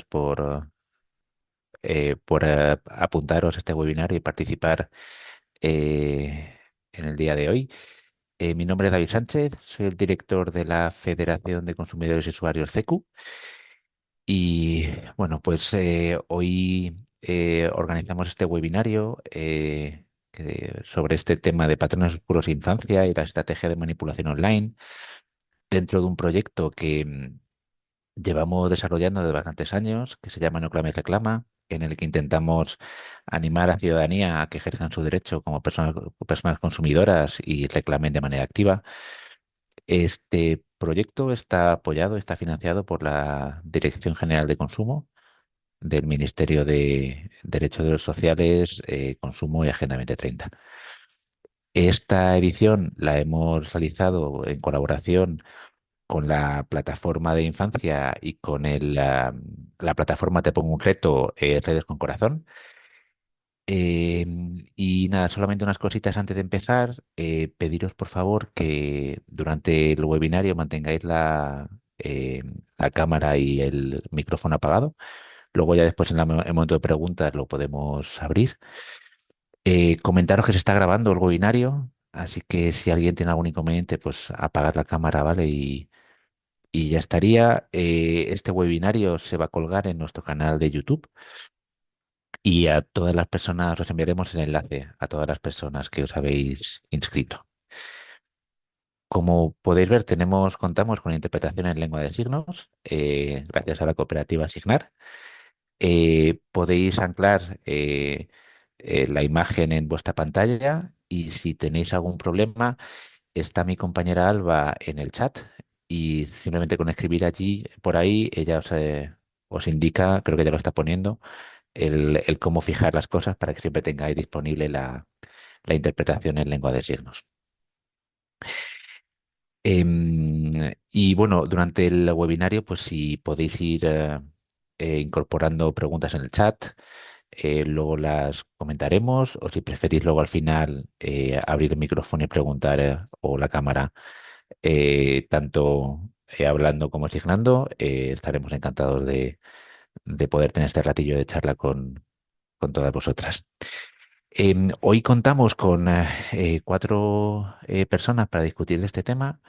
todas por apuntaros a este webinar y participar en el día de hoy. Mi nombre es David Sánchez, soy el director de la Federación de Consumidores y Usuarios CECU. Y bueno, pues hoy organizamos este webinario sobre este tema de patrones oscuros de infancia y la estrategia de manipulación online dentro de un proyecto que llevamos desarrollando desde bastantes años, que se llama No Clames Reclama, en el que intentamos animar a la ciudadanía a que ejerzan su derecho como personas consumidoras y reclamen de manera activa. Este proyecto está apoyado, está financiado por la Dirección General de Consumo del Ministerio de Derechos Sociales, Consumo y Agenda 2030. Esta edición la hemos realizado en colaboración con la plataforma de infancia y con la plataforma Te Pongo un Reto, Redes con Corazón. Y nada, solamente unas cositas antes de empezar. Pediros por favor que durante el webinario mantengáis la cámara y el micrófono apagado. Luego ya después en el momento de preguntas lo podemos abrir. Comentaros que se está grabando el webinario, así que si alguien tiene algún inconveniente, pues apagad la cámara, ¿vale? Y ya estaría. Este webinario se va a colgar en nuestro canal de YouTube y a todas las personas os enviaremos el enlace a todas las personas que os habéis inscrito. Como podéis ver, contamos con interpretación en lengua de signos, gracias a la cooperativa Signar. Podéis anclar la imagen en vuestra pantalla y si tenéis algún problema, está mi compañera Alba en el chat y simplemente con escribir allí, por ahí, ella os indica, creo que ya lo está poniendo, el cómo fijar las cosas para que siempre tengáis disponible la interpretación en lengua de signos. Y bueno, durante el webinario, pues si podéis ir incorporando preguntas en el chat, luego las comentaremos, o si preferís luego al final abrir el micrófono y preguntar o la cámara, tanto hablando como signando, estaremos encantados de poder tener este ratillo de charla con todas vosotras. Hoy contamos con cuatro personas para discutir de este tema.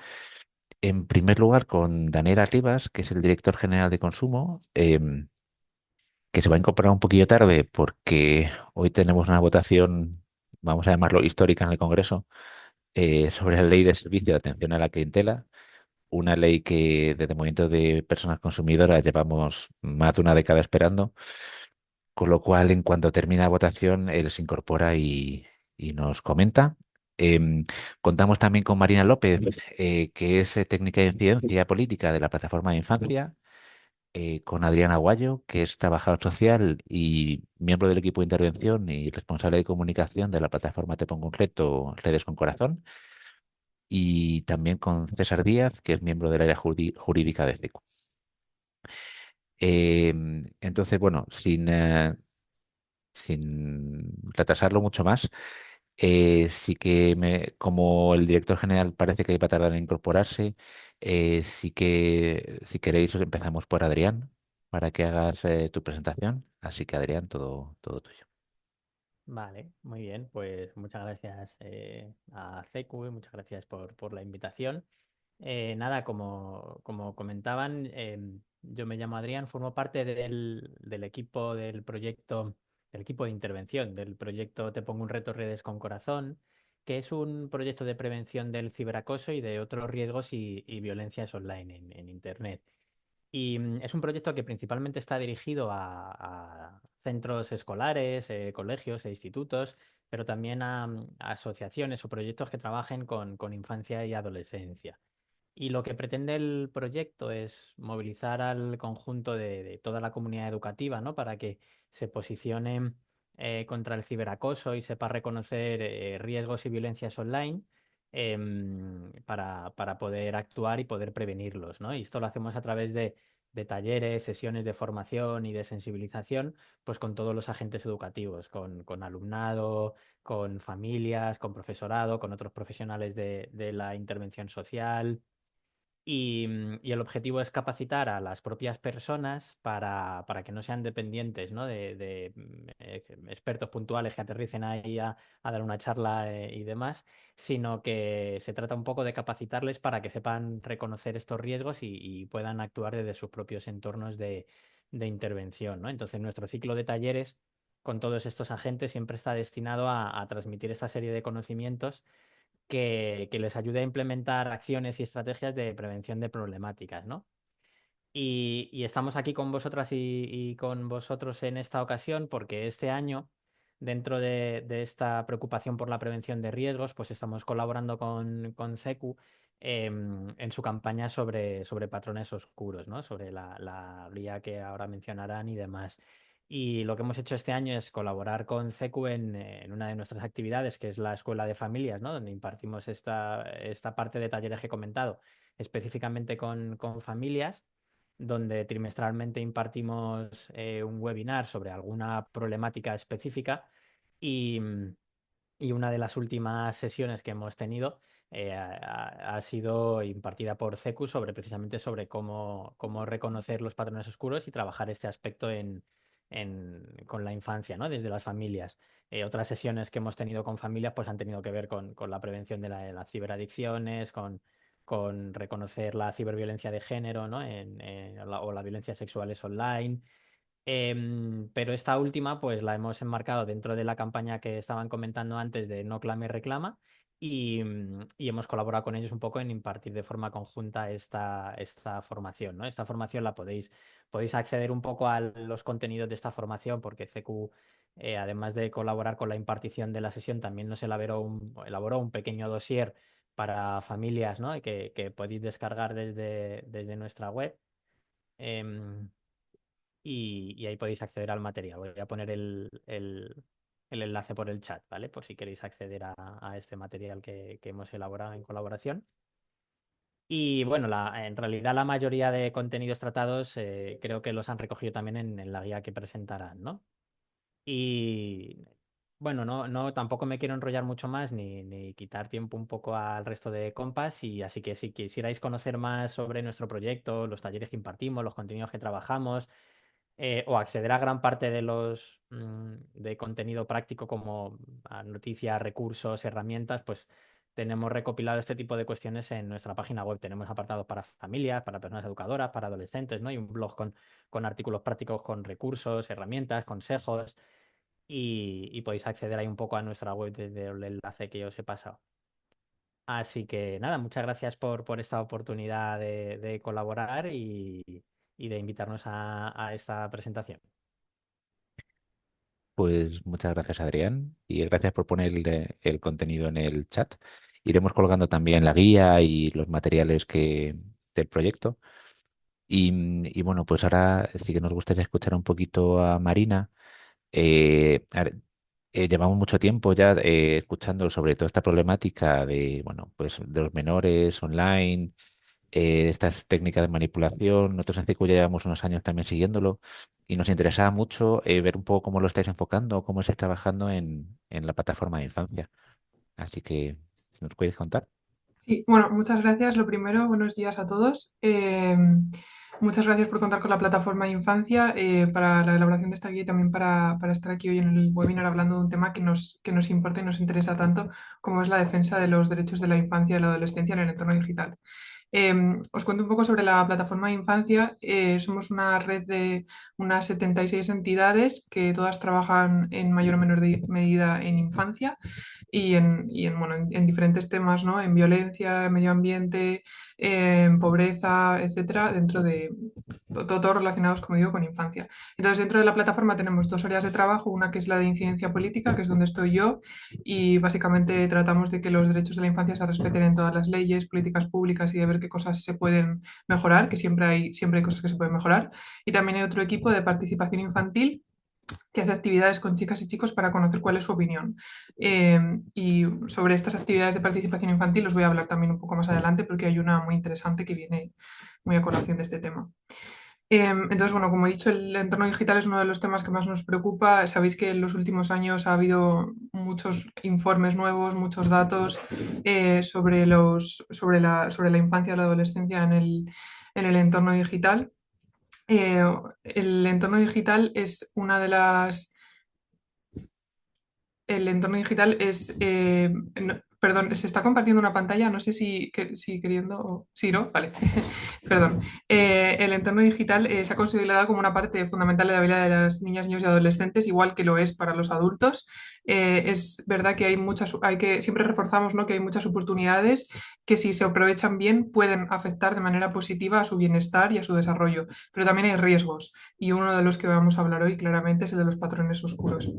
En primer lugar, con Daniela Rivas, que es el director general de consumo, que se va a incorporar un poquillo tarde porque hoy tenemos una votación, vamos a llamarlo histórica en el Congreso, sobre la ley de servicio de atención a la clientela, una ley que desde el movimiento de personas consumidoras llevamos más de una década esperando, con lo cual en cuanto termina la votación, él se incorpora y nos comenta. Contamos también con Marina López, que es técnica de ciencia política de la plataforma de infancia, con Adriana Aguayo, que es trabajador social y miembro del equipo de intervención y responsable de comunicación de la plataforma Te Pongo un Reto, Redes con Corazón, y también con César Díaz, que es miembro del área jurídica de CECU. Entonces, bueno, sin retrasarlo mucho más, sí que como el director general parece que va a tardar en incorporarse, sí que si queréis empezamos por Adrián para que hagas tu presentación. Así que Adrián, todo tuyo. Vale, muy bien. Pues muchas gracias a CQ y muchas gracias por la invitación. Nada, como comentaban, yo me llamo Adrián, formo parte del equipo del proyecto, del equipo de intervención del proyecto Te Pongo un Reto Redes con Corazón, que es un proyecto de prevención del ciberacoso y de otros riesgos y violencias online en Internet. Y es un proyecto que principalmente está dirigido a centros escolares, colegios e institutos, pero también a asociaciones o proyectos que trabajen con infancia y adolescencia. Y lo que pretende el proyecto es movilizar al conjunto de toda la comunidad educativa, ¿no? Para que se posicionen contra el ciberacoso y sepa reconocer riesgos y violencias online, para poder actuar y poder prevenirlos, ¿no? Y esto lo hacemos a través de talleres, sesiones de formación y de sensibilización, pues con todos los agentes educativos, con alumnado, con familias, con profesorado, con otros profesionales de la intervención social. y el objetivo es capacitar a las propias personas para que no sean dependientes, ¿no? de expertos puntuales que aterricen ahí a dar una charla y demás, sino que se trata un poco de capacitarles para que sepan reconocer estos riesgos y puedan actuar desde sus propios entornos de intervención, ¿no? Entonces, nuestro ciclo de talleres con todos estos agentes siempre está destinado a transmitir esta serie de conocimientos que les ayude a implementar acciones y estrategias de prevención de problemáticas, ¿no? Y estamos aquí con vosotras y con vosotros en esta ocasión porque este año, dentro de esta preocupación por la prevención de riesgos, pues estamos colaborando con CECU en su campaña sobre patrones oscuros, ¿no? Sobre la guía que ahora mencionarán y demás. Y lo que hemos hecho este año es colaborar con CECU en una de nuestras actividades, que es la Escuela de Familias, ¿no? Donde impartimos esta parte de talleres que he comentado, específicamente con familias donde trimestralmente impartimos un webinar sobre alguna problemática específica y, y una de las últimas sesiones que hemos tenido ha sido impartida por CECU precisamente sobre cómo reconocer los patrones oscuros y trabajar este aspecto con la infancia, ¿no? Desde las familias. Otras sesiones que hemos tenido con familias pues han tenido que ver con la prevención de las ciberadicciones, con reconocer la ciberviolencia de género, ¿no? O las violencias sexuales online. Pero esta última, pues la hemos enmarcado dentro de la campaña que estaban comentando antes de No Clame Reclama y hemos colaborado con ellos un poco en impartir de forma conjunta esta formación, ¿no? Esta formación podéis acceder un poco a los contenidos de esta formación porque CQ, además de colaborar con la impartición de la sesión, también nos elaboró un pequeño dossier para familias, ¿no? Que podéis descargar desde nuestra web. Em, y ahí podéis acceder al material. Voy a poner el enlace por el chat, ¿vale? Por si queréis acceder a este material que hemos elaborado en colaboración. Y bueno, en realidad la mayoría de contenidos tratados creo que los han recogido también en la guía que presentarán, ¿no? Y bueno, tampoco me quiero enrollar mucho más ni quitar tiempo un poco al resto de compas. Y así que si quisierais conocer más sobre nuestro proyecto, los talleres que impartimos, los contenidos que trabajamos, o acceder a gran parte de contenido práctico como a noticias, recursos, herramientas, pues tenemos recopilado este tipo de cuestiones en nuestra página web. Tenemos apartados para familias, para personas educadoras, para adolescentes, ¿no? Y un blog con artículos prácticos, con recursos, herramientas, consejos, y podéis acceder ahí un poco a nuestra web desde el enlace que os he pasado. Así que nada, muchas gracias por esta oportunidad de colaborar y de invitarnos a esta presentación. Pues muchas gracias, Adrián, y gracias por poner el contenido en el chat. Iremos colgando también la guía y los materiales del proyecto. Y bueno, pues ahora sí que nos gustaría escuchar un poquito a Marina. Llevamos mucho tiempo ya escuchando sobre toda esta problemática de, bueno, pues de los menores online, estas técnicas de manipulación. Nosotros en CICU ya llevamos unos años también siguiéndolo y nos interesaba mucho ver un poco cómo lo estáis enfocando, cómo estáis trabajando en la plataforma de infancia. Así que, si nos puedes contar. Sí, bueno, muchas gracias. Lo primero, buenos días a todos. Muchas gracias por contar con la plataforma de infancia para la elaboración de esta guía y también para estar aquí hoy en el webinar hablando de un tema que nos importa y nos interesa tanto como es la defensa de los derechos de la infancia y la adolescencia en el entorno digital. Os cuento un poco sobre la plataforma de infancia. Somos una red de unas 76 entidades que todas trabajan en mayor o menor medida en infancia bueno, en diferentes temas, ¿no? En violencia, en medio ambiente, en pobreza, etcétera, dentro de todos relacionados, como digo, con infancia. Entonces, dentro de la plataforma tenemos dos áreas de trabajo, una que es la de incidencia política, que es donde estoy yo, y básicamente tratamos de que los derechos de la infancia se respeten en todas las leyes, políticas públicas y de ver qué cosas se pueden mejorar, que siempre hay cosas que se pueden mejorar. Y también hay otro equipo de participación infantil que hace actividades con chicas y chicos para conocer cuál es su opinión. Y sobre estas actividades de participación infantil os voy a hablar también un poco más adelante porque hay una muy interesante que viene muy a colación de este tema. Entonces, bueno, como he dicho, el entorno digital es uno de los temas que más nos preocupa. Sabéis que en los últimos años ha habido muchos informes nuevos, muchos datos sobre la infancia y la adolescencia en el entorno digital. Eh, el entorno digital es una de las el entorno digital es, perdón, se está compartiendo una pantalla, no sé si queriendo, sí, ¿no? Vale, perdón. El entorno digital se ha considerado como una parte fundamental de la vida de las niñas, niños y adolescentes, igual que lo es para los adultos. Es verdad que siempre reforzamos, ¿no? Que hay muchas oportunidades que si se aprovechan bien pueden afectar de manera positiva a su bienestar y a su desarrollo, pero también hay riesgos y uno de los que vamos a hablar hoy claramente es el de los patrones oscuros.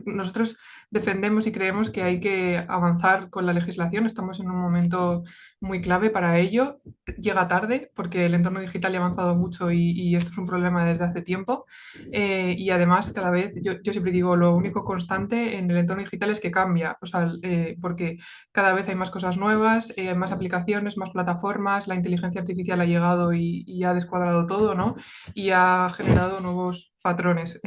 Nosotros defendemos y creemos que hay que avanzar con la legislación. Estamos en un momento muy clave para ello. Llega tarde porque el entorno digital ya ha avanzado mucho y esto es un problema desde hace tiempo. Y además, cada vez, yo siempre digo, lo único constante en el entorno digital es que cambia, o sea, porque cada vez hay más cosas nuevas, más aplicaciones, más plataformas, la inteligencia artificial ha llegado y ha descuadrado todo, ¿no? Y ha generado nuevos patrones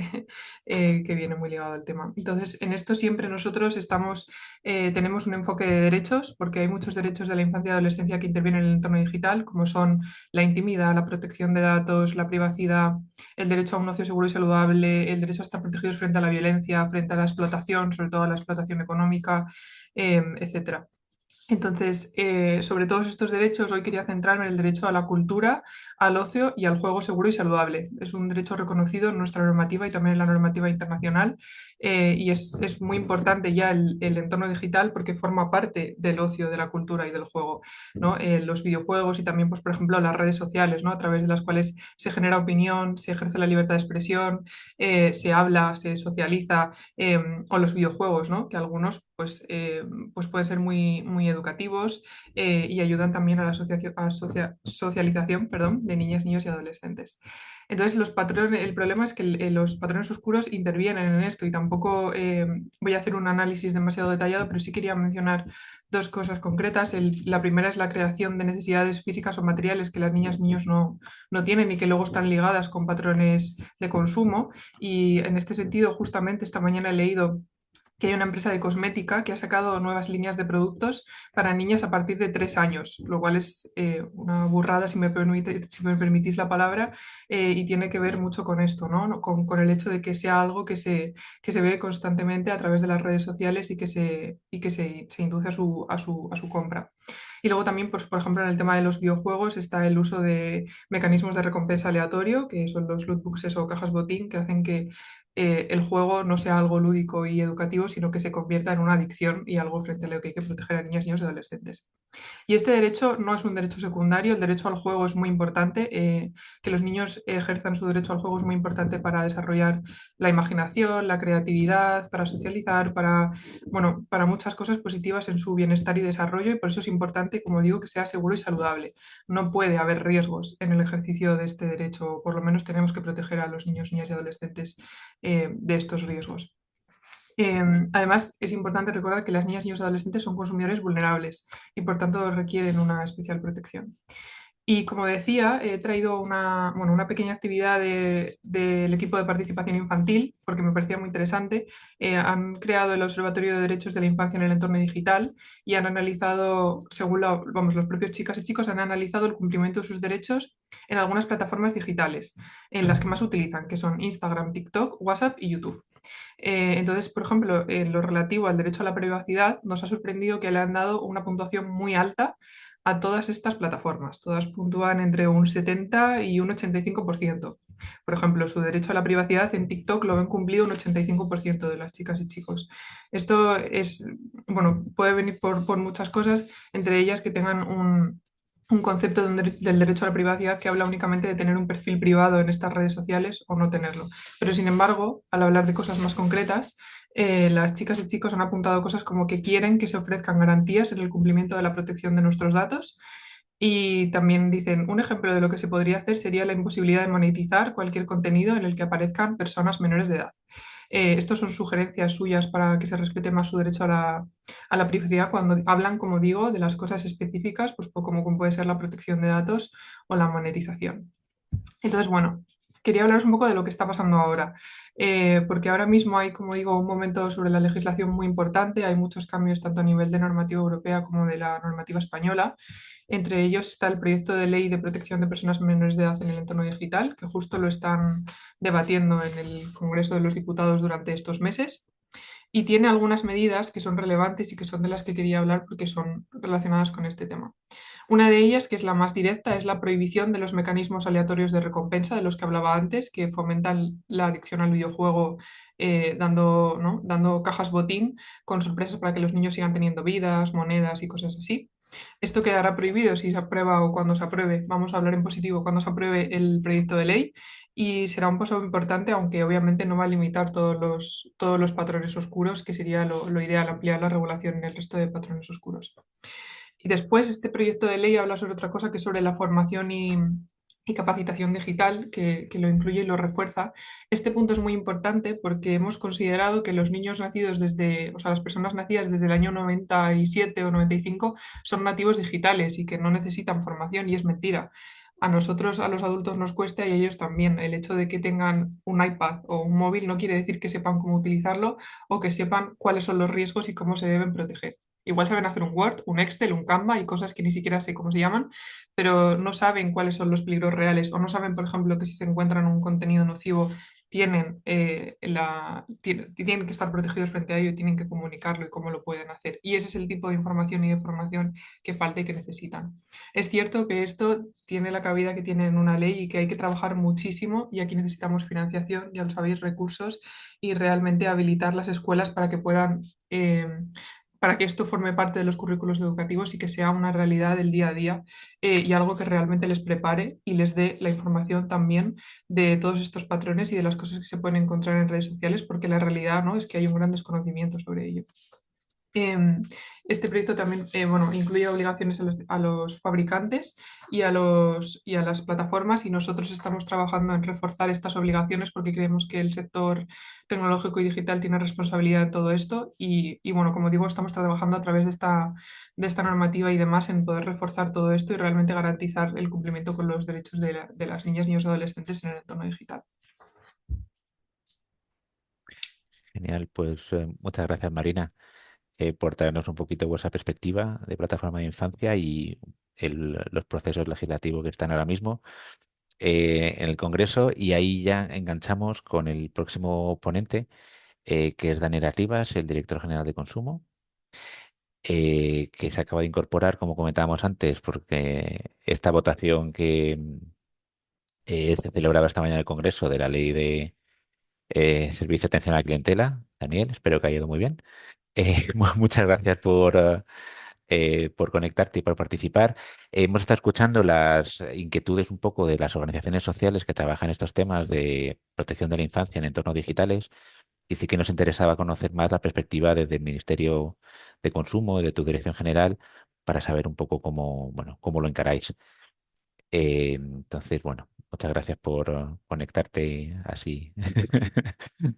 que viene muy ligado al tema. Entonces, en esto siempre nosotros tenemos un enfoque de derechos, porque hay muchos derechos de la infancia y adolescencia que intervienen en el entorno digital, como son la intimidad, la protección de datos, la privacidad, el derecho a un ocio seguro y saludable, el derecho a estar protegidos frente a la violencia, frente a la explotación, sobre todo a la explotación económica, etcétera. Entonces, sobre todos estos derechos, hoy quería centrarme en el derecho a la cultura, al ocio y al juego seguro y saludable. Es un derecho reconocido en nuestra normativa y también en la normativa internacional y es muy importante ya el entorno digital porque forma parte del ocio, de la cultura y del juego, ¿no? Los videojuegos y también, pues, por ejemplo, las redes sociales, ¿no? A través de las cuales se genera opinión, se ejerce la libertad de expresión, se habla, se socializa, o los videojuegos, ¿no? Que algunos pues pueden ser muy educativos y ayudan también a la socialización, perdón, de niñas, niños y adolescentes. Entonces, el problema es que los patrones oscuros intervienen en esto y tampoco voy a hacer un análisis demasiado detallado, pero sí quería mencionar dos cosas concretas. La primera es la creación de necesidades físicas o materiales que las niñas, niños no tienen y que luego están ligadas con patrones de consumo. Y en este sentido, justamente esta mañana he leído que hay una empresa de cosmética que ha sacado nuevas líneas de productos para niñas a partir de 3 años, lo cual es una burrada, si me permitís la palabra, y tiene que ver mucho con esto, ¿no? Con el hecho de que sea algo que se ve constantemente a través de las redes sociales y que se induce a su compra. Y luego también, pues, por ejemplo, en el tema de los videojuegos está el uso de mecanismos de recompensa aleatorio, que son los loot boxes o cajas botín, que hacen que el juego no sea algo lúdico y educativo, sino que se convierta en una adicción y algo frente a lo que hay que proteger a niñas, niños y adolescentes. Y este derecho no es un derecho secundario, el derecho al juego es muy importante, que los niños ejerzan su derecho al juego es muy importante para desarrollar la imaginación, la creatividad, para socializar, bueno, para muchas cosas positivas en su bienestar y desarrollo y por eso es importante, como digo, que sea seguro y saludable. No puede haber riesgos en el ejercicio de este derecho, por lo menos tenemos que proteger a los niños, niñas y adolescentes de estos riesgos. Además, es importante recordar que las niñas, niños y adolescentes son consumidores vulnerables y por tanto requieren una especial protección. Y como decía, he traído una pequeña actividad del equipo de participación infantil porque me parecía muy interesante. Han creado el Observatorio de Derechos de la Infancia en el Entorno Digital y han analizado, los propios chicas y chicos han analizado el cumplimiento de sus derechos en algunas plataformas digitales, en las que más utilizan, que son Instagram, TikTok, WhatsApp y YouTube. Entonces, por ejemplo, en lo relativo al derecho a la privacidad, nos ha sorprendido que le han dado una puntuación muy alta a todas estas plataformas. Todas puntúan entre un 70 y un 85%. Por ejemplo, su derecho a la privacidad en TikTok lo ven cumplido un 85% de las chicas y chicos. Esto puede venir por muchas cosas, entre ellas que tengan un concepto del derecho a la privacidad que habla únicamente de tener un perfil privado en estas redes sociales o no tenerlo. Pero sin embargo, al hablar de cosas más concretas, las chicas y chicos han apuntado cosas como que quieren que se ofrezcan garantías en el cumplimiento de la protección de nuestros datos y también dicen, un ejemplo de lo que se podría hacer sería la imposibilidad de monetizar cualquier contenido en el que aparezcan personas menores de edad. Estos son sugerencias suyas para que se respete más su derecho a la privacidad cuando hablan, como digo, de las cosas específicas, pues como puede ser la protección de datos o la monetización. Entonces, bueno, quería hablaros un poco de lo que está pasando ahora, porque ahora mismo hay, como digo, un momento sobre la legislación muy importante, hay muchos cambios tanto a nivel de normativa europea como de la normativa española. Entre ellos está el proyecto de ley de protección de personas menores de edad en el entorno digital, que justo lo están debatiendo en el Congreso de los Diputados durante estos meses. Y tiene algunas medidas que son relevantes y que son de las que quería hablar porque son relacionadas con este tema. Una de ellas, que es la más directa, es la prohibición de los mecanismos aleatorios de recompensa de los que hablaba antes, que fomentan la adicción al videojuego dando, ¿no? dando cajas botín con sorpresas para que los niños sigan teniendo vidas, monedas y cosas así. Esto quedará prohibido si se aprueba o cuando se apruebe. Vamos a hablar en positivo cuando se apruebe el proyecto de ley y será un paso importante, aunque obviamente no va a limitar todos los patrones oscuros, que sería lo ideal, ampliar la regulación en el resto de patrones oscuros. Y después este proyecto de ley habla sobre otra cosa que es sobre la formación y capacitación digital, que lo incluye y lo refuerza. Este punto es muy importante porque hemos considerado que los niños nacidos desde, o sea, las personas nacidas desde el año 97 o 95 son nativos digitales y que no necesitan formación y es mentira. A nosotros, a los adultos nos cuesta y a ellos también. El hecho de que tengan un iPad o un móvil no quiere decir que sepan cómo utilizarlo o que sepan cuáles son los riesgos y cómo se deben proteger. Igual saben hacer un Word, un Excel, un Canva y cosas que ni siquiera sé cómo se llaman, pero no saben cuáles son los peligros reales o no saben, por ejemplo, que si se encuentran un contenido nocivo tienen que estar protegidos frente a ello y tienen que comunicarlo y cómo lo pueden hacer. Y ese es el tipo de información y de formación que falta y que necesitan. Es cierto que esto tiene la cabida que tiene en una ley y que hay que trabajar muchísimo y aquí necesitamos financiación, ya lo sabéis, recursos y realmente habilitar las escuelas para que puedan para que esto forme parte de los currículos educativos y que sea una realidad del día a día y algo que realmente les prepare y les dé la información también de todos estos patrones y de las cosas que se pueden encontrar en redes sociales, porque la realidad, ¿no? es que hay un gran desconocimiento sobre ello. Este proyecto también bueno, incluye obligaciones a los fabricantes y a las plataformas y nosotros estamos trabajando en reforzar estas obligaciones porque creemos que el sector tecnológico y digital tiene responsabilidad en todo esto y bueno, como digo, estamos trabajando a través de esta normativa y demás en poder reforzar todo esto y realmente garantizar el cumplimiento con los derechos de las niñas, niños y adolescentes en el entorno digital. Genial, pues muchas gracias, Marina, por traernos un poquito vuestra perspectiva de plataforma de infancia y los procesos legislativos que están ahora mismo en el Congreso. Y ahí ya enganchamos con el próximo ponente, que es Daniel Rivas, el director general de Consumo, que se acaba de incorporar, como comentábamos antes, porque esta votación que se celebraba esta mañana en el Congreso de la ley de servicio de atención a la clientela. Daniel, espero que haya ido muy bien. Muchas gracias por conectarte y por participar. Hemos estado escuchando las inquietudes un poco de las organizaciones sociales que trabajan estos temas de protección de la infancia en entornos digitales y sí que nos interesaba conocer más la perspectiva desde el Ministerio de Consumo y de tu dirección general para saber un poco cómo, bueno, cómo lo encaráis. Entonces, bueno, muchas gracias por conectarte así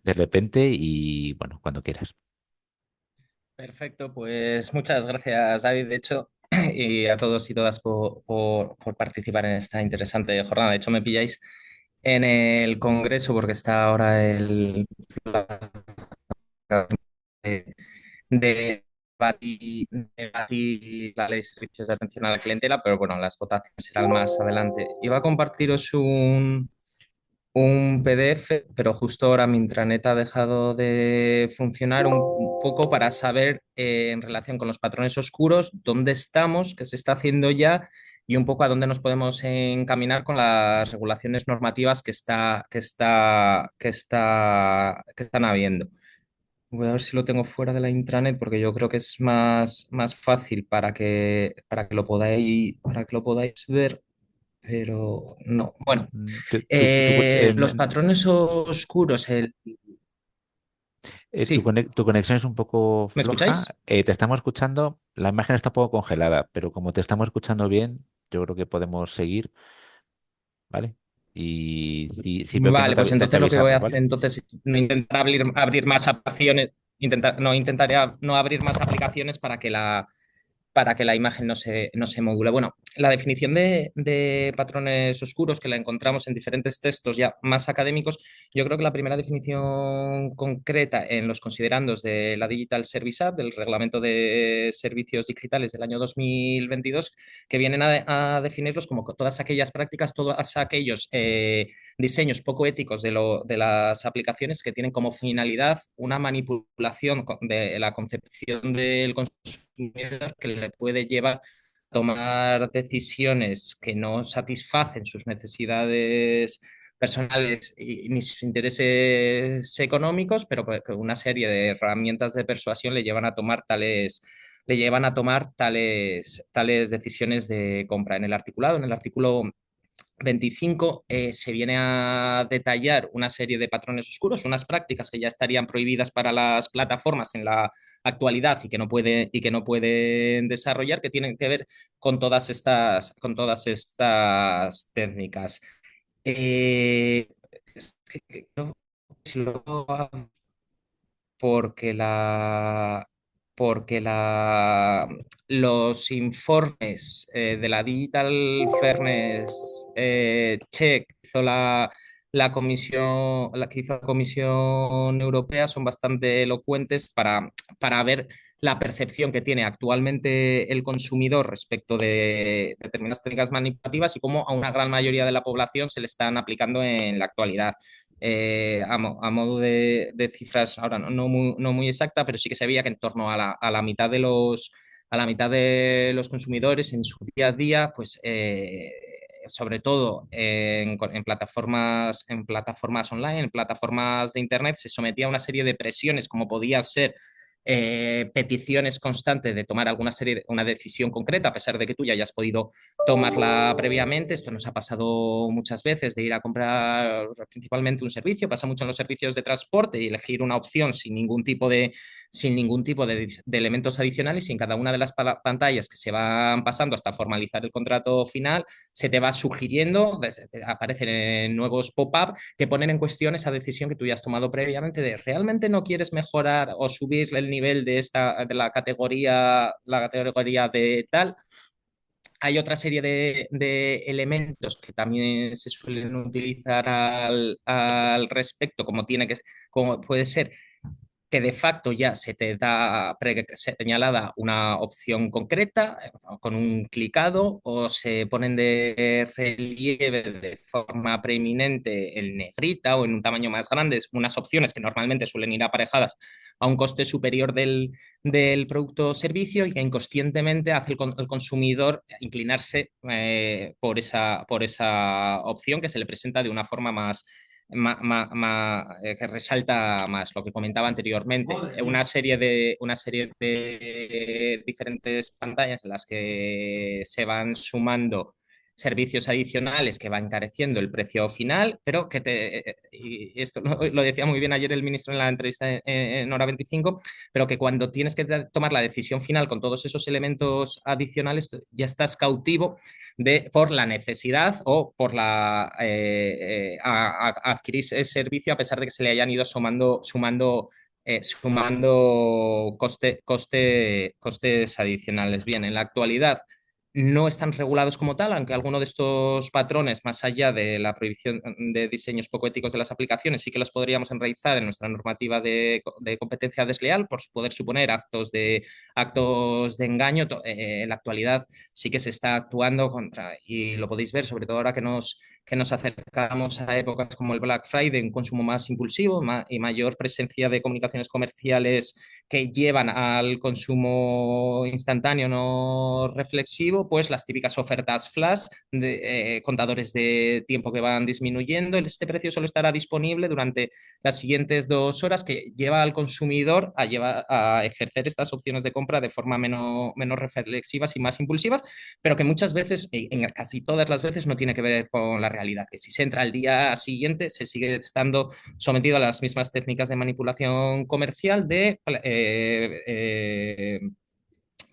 de repente y bueno, cuando quieras. Perfecto, pues muchas gracias, David, de hecho, y a todos y todas por participar en esta interesante jornada. De hecho, me pilláis en el Congreso porque está ahora el de, de debatir la ley de servicios de atención a la clientela, pero bueno, las votaciones serán más adelante. Iba a compartiros un PDF, pero justo ahora mi intranet ha dejado de funcionar un poco para saber en relación con los patrones oscuros dónde estamos, qué se está haciendo ya y un poco a dónde nos podemos encaminar con las regulaciones normativas que están habiendo. Voy a ver si lo tengo fuera de la intranet porque yo creo que es más fácil para que lo podáis ver, pero no. Bueno, los patrones oscuros, sí, Tu conexión es un poco ¿me floja. escucháis? Te estamos escuchando. La imagen está un poco congelada, pero como te estamos escuchando bien, yo creo que podemos seguir, ¿vale? Y si veo que no Vale, pues te entonces lo que voy a avisamos, hacer ¿vale? entonces es no intentar abrir más aplicaciones, intentaré no abrir más aplicaciones para que para que la imagen no se module. Bueno, la definición de patrones oscuros que la encontramos en diferentes textos ya más académicos, yo creo que la primera definición concreta en los considerandos de la Digital Service Act, del Reglamento de Servicios Digitales del año 2022, que vienen a definirlos como todas aquellas prácticas, todos aquellos diseños poco éticos de las aplicaciones que tienen como finalidad una manipulación de la concepción del consumidor que le puede llevar a tomar decisiones que no satisfacen sus necesidades personales ni sus intereses económicos, pero que una serie de herramientas de persuasión le llevan a tomar tales decisiones de compra. En el articulado, en el artículo 25 se viene a detallar una serie de patrones oscuros, unas prácticas que ya estarían prohibidas para las plataformas en la actualidad y que no pueden desarrollar, que tienen que ver con todas estas técnicas. Es que creo que si lo porque la, porque los informes de la Digital Fairness Check que hizo la que hizo la Comisión Europea son bastante elocuentes para ver la percepción que tiene actualmente el consumidor respecto de determinadas técnicas manipulativas y cómo a una gran mayoría de la población se le están aplicando en la actualidad. A modo de cifras, ahora no muy exacta, pero sí que se veía que en torno a la mitad a la mitad de los consumidores en su día a día, pues sobre todo en plataformas online, en plataformas de Internet, se sometía a una serie de presiones como podían ser peticiones constantes de tomar una decisión concreta, a pesar de que tú ya hayas podido tomarla previamente. Esto nos ha pasado muchas veces de ir a comprar principalmente un servicio, pasa mucho en los servicios de transporte y elegir una opción sin ningún tipo de elementos adicionales y en cada una de las pantallas que se van pasando hasta formalizar el contrato final, se te va sugiriendo, aparecen nuevos pop-up que ponen en cuestión esa decisión que tú ya has tomado previamente de realmente no quieres mejorar o subir el nivel de la categoría de tal. Hay otra serie de elementos que también se suelen utilizar al respecto, como puede ser que de facto ya se te da señalada una opción concreta con un clicado o se ponen de relieve de forma preeminente en negrita o en un tamaño más grande, unas opciones que normalmente suelen ir aparejadas a un coste superior del producto o servicio y que inconscientemente hace el consumidor inclinarse por esa opción que se le presenta de una forma que resalta más lo que comentaba anteriormente, una serie de diferentes pantallas en las que se van sumando servicios adicionales que va encareciendo el precio final, pero y esto lo decía muy bien ayer el ministro en la entrevista en Hora 25, pero que cuando tienes que tomar la decisión final con todos esos elementos adicionales, ya estás cautivo por la necesidad o por a adquirir ese servicio a pesar de que se le hayan ido sumando costes adicionales. Bien, en la actualidad no están regulados como tal, aunque alguno de estos patrones, más allá de la prohibición de diseños poco éticos de las aplicaciones, sí que los podríamos enraizar en nuestra normativa de competencia desleal por poder suponer actos de engaño. En la actualidad sí que se está actuando contra, y lo podéis ver, sobre todo ahora que nos acercamos a épocas como el Black Friday, un consumo más impulsivo y mayor presencia de comunicaciones comerciales que llevan al consumo instantáneo no reflexivo, pues las típicas ofertas flash, contadores de tiempo que van disminuyendo. Este precio solo estará disponible durante las siguientes 2 horas, que lleva al consumidor a ejercer estas opciones de compra de forma menos reflexivas y más impulsivas, pero que muchas veces, en casi todas las veces, no tiene que ver con la realidad, que si se entra al día siguiente se sigue estando sometido a las mismas técnicas de manipulación comercial de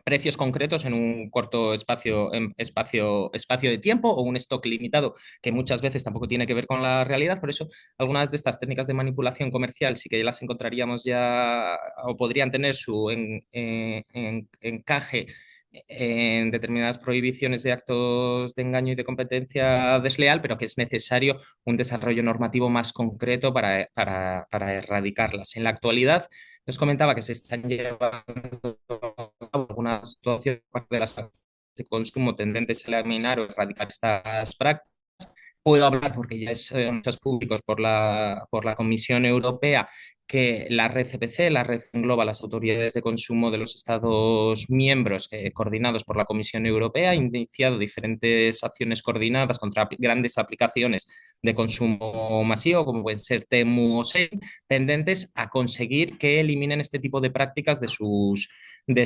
precios concretos en un corto espacio de tiempo o un stock limitado que muchas veces tampoco tiene que ver con la realidad. Por eso, algunas de estas técnicas de manipulación comercial sí que las encontraríamos ya o podrían tener su encaje en determinadas prohibiciones de actos de engaño y de competencia desleal, pero que es necesario un desarrollo normativo más concreto para erradicarlas. En la actualidad, nos comentaba que se están llevando algunas situaciones de las de consumo tendentes a eliminar o erradicar estas prácticas. Puedo hablar porque ya es muchos públicos por la Comisión Europea que la red CPC, la red engloba las autoridades de consumo de los Estados miembros coordinados por la Comisión Europea, ha iniciado diferentes acciones coordinadas contra grandes aplicaciones de consumo masivo, como pueden ser Temu o Shein, tendentes a conseguir que eliminen este tipo de prácticas de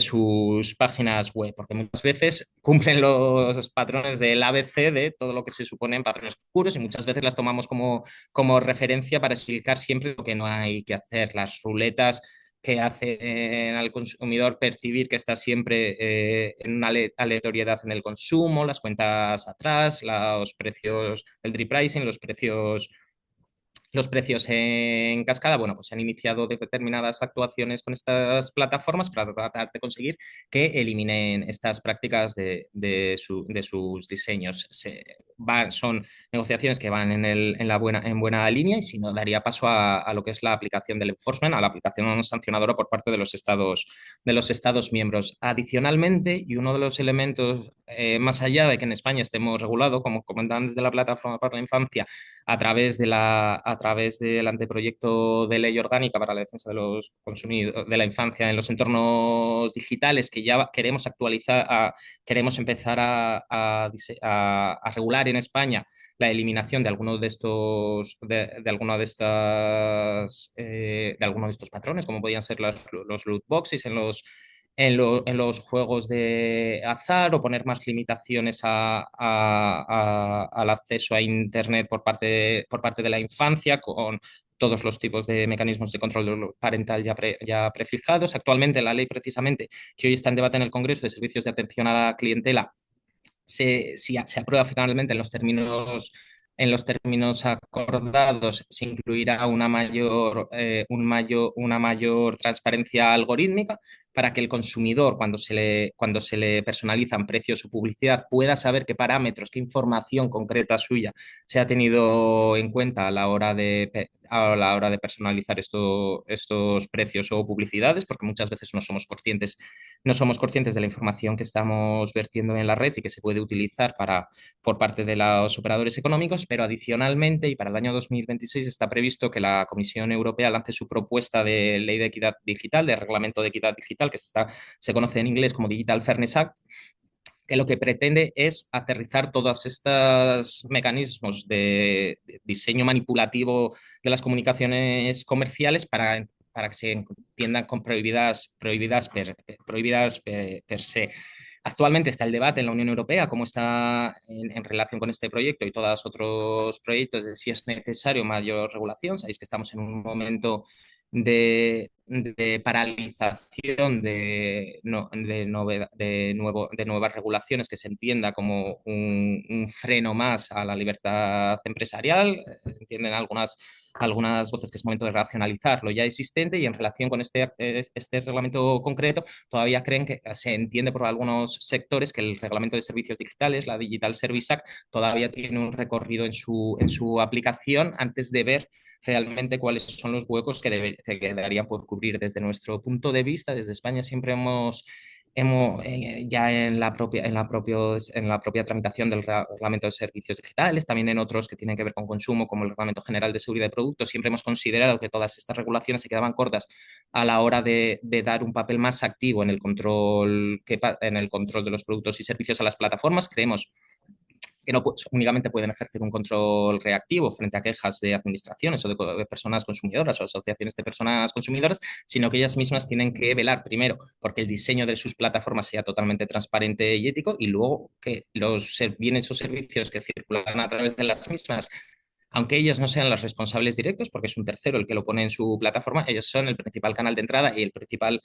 sus páginas web, porque muchas veces cumplen los patrones del ABC de todo lo que se supone en patrones oscuros y muchas veces las tomamos como referencia para explicar siempre lo que no hay que hacer. Las ruletas que hacen al consumidor percibir que está siempre en una aleatoriedad en el consumo, las cuentas atrás, los precios, el repricing, los precios en cascada, bueno, pues se han iniciado determinadas actuaciones con estas plataformas para tratar de conseguir que eliminen estas prácticas de sus diseños. Son negociaciones que van en buena línea y si no, daría paso a lo que es la aplicación del enforcement, a la aplicación sancionadora por parte de los estados miembros. Adicionalmente, y uno de los elementos, más allá de que en España estemos regulados, como comentaban desde la Plataforma para la Infancia, a través del anteproyecto de ley orgánica para la defensa de los consumidores de la infancia en los entornos digitales que ya queremos actualizar, queremos empezar a regular en España la eliminación de algunos de estos de alguno de estas de alguno de estos patrones, como podían ser los loot boxes en los juegos de azar o poner más limitaciones al acceso a Internet por parte de la infancia con todos los tipos de mecanismos de control parental ya prefijados. Actualmente la ley precisamente que hoy está en debate en el Congreso de Servicios de Atención a la Clientela si se aprueba finalmente en los términos acordados, se incluirá una mayor transparencia algorítmica para que el consumidor, cuando se le personalizan precios o publicidad, pueda saber qué parámetros, qué información concreta suya se ha tenido en cuenta a la hora de personalizar estos precios o publicidades, porque muchas veces no somos conscientes de la información que estamos vertiendo en la red y que se puede utilizar por parte de los operadores económicos, pero adicionalmente y para el año 2026 está previsto que la Comisión Europea lance su propuesta de ley de equidad digital, de reglamento de equidad digital, que se conoce en inglés como Digital Fairness Act, que lo que pretende es aterrizar todos estos mecanismos de diseño manipulativo de las comunicaciones comerciales para que se entiendan con prohibidas per se. Actualmente está el debate en la Unión Europea, cómo está en relación con este proyecto y todos otros proyectos, de si es necesario mayor regulación. Sabéis que estamos en un momento de paralización de nuevas regulaciones que se entienda como un freno más a la libertad empresarial. Entienden algunas voces que es momento de racionalizar lo ya existente y en relación con este reglamento concreto, todavía creen que se entiende por algunos sectores que el reglamento de servicios digitales, la Digital Service Act, todavía tiene un recorrido en su aplicación antes de ver realmente cuáles son los huecos que quedarían por cubrir. Desde nuestro punto de vista, desde España siempre ya en la propia tramitación del reglamento de servicios digitales, también en otros que tienen que ver con consumo, como el reglamento general de seguridad de productos, siempre hemos considerado que todas estas regulaciones se quedaban cortas a la hora de dar un papel más activo en el control de los productos y servicios a las plataformas. Creemos que no únicamente pueden ejercer un control reactivo frente a quejas de administraciones o de personas consumidoras o asociaciones de personas consumidoras, sino que ellas mismas tienen que velar primero porque el diseño de sus plataformas sea totalmente transparente y ético y luego que los bienes o servicios que circulan a través de las mismas, aunque ellos no sean los responsables directos, porque es un tercero el que lo pone en su plataforma, ellos son el principal canal de entrada y el principal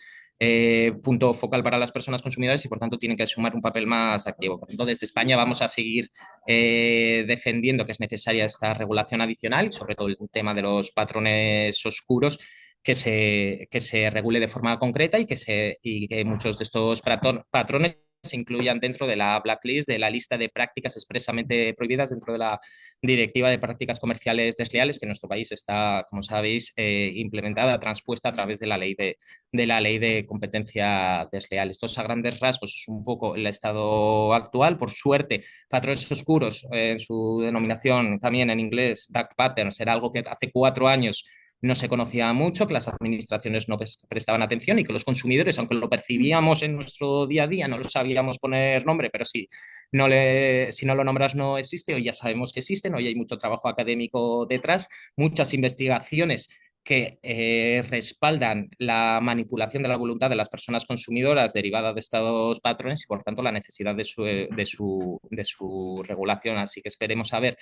punto focal para las personas consumidoras y por tanto tienen que sumar un papel más activo. Entonces, desde España vamos a seguir defendiendo que es necesaria esta regulación adicional, sobre todo el tema de los patrones oscuros, que se regule de forma concreta y que muchos de estos patrones se incluyan dentro de la blacklist, de la lista de prácticas expresamente prohibidas dentro de la Directiva de Prácticas Comerciales Desleales, que en nuestro país está, como sabéis, implementada, transpuesta a través de la ley de competencia desleal. Estos a grandes rasgos es un poco el estado actual. Por suerte, patrones oscuros, en su denominación también en inglés, dark patterns, era algo que hace 4 años no se conocía mucho, que las administraciones no prestaban atención y que los consumidores, aunque lo percibíamos en nuestro día a día, no lo sabíamos poner nombre, pero si no lo nombras no existe, hoy ya sabemos que existen, hoy hay mucho trabajo académico detrás, muchas investigaciones que respaldan la manipulación de la voluntad de las personas consumidoras derivada de estos patrones y, por tanto, la necesidad de su regulación. Así que esperemos a ver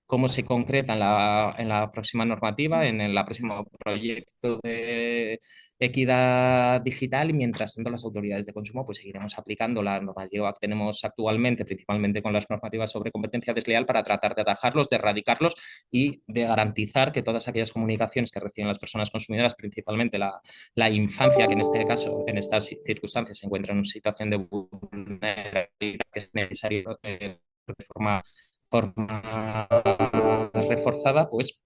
cómo se concreta en la próxima normativa, en el próximo proyecto de equidad digital, y mientras tanto las autoridades de consumo pues seguiremos aplicando la normativa que tenemos actualmente, principalmente con las normativas sobre competencia desleal, para tratar de atajarlos, de erradicarlos y de garantizar que todas aquellas comunicaciones que reciben las personas consumidoras, principalmente la infancia, que en este caso, en estas circunstancias, se encuentra en una situación de vulnerabilidad, que es necesario de forma reforzada, pues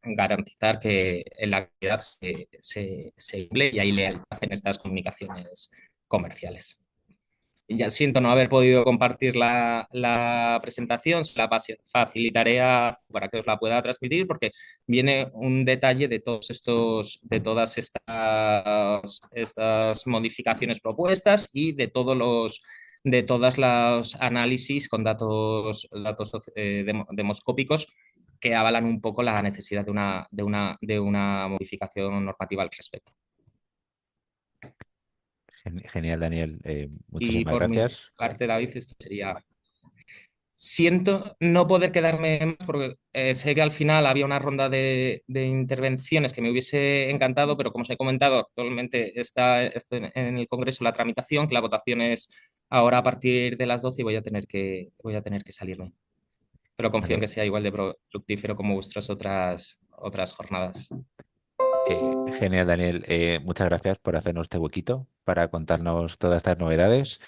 garantizar que en la actividad se emplee y hay lealtad en estas comunicaciones comerciales. Ya siento no haber podido compartir la presentación, se la facilitaré para que os la pueda transmitir, porque viene un detalle de todas estas modificaciones propuestas y de todos los análisis con datos demoscópicos que avalan un poco la necesidad de una modificación normativa al respecto. Genial, Daniel. Y Muchísimas por mi gracias. parte, David, esto sería. Siento no poder quedarme más porque sé que al final había una ronda de intervenciones que me hubiese encantado, pero como os he comentado, actualmente está en el Congreso la tramitación, que la votación es ahora a partir de las 12 y voy a tener que salirme. Pero confío en que Vale. sea igual de fructífero como vuestras otras jornadas. Genial, Daniel. Muchas gracias por hacernos este huequito para contarnos todas estas novedades.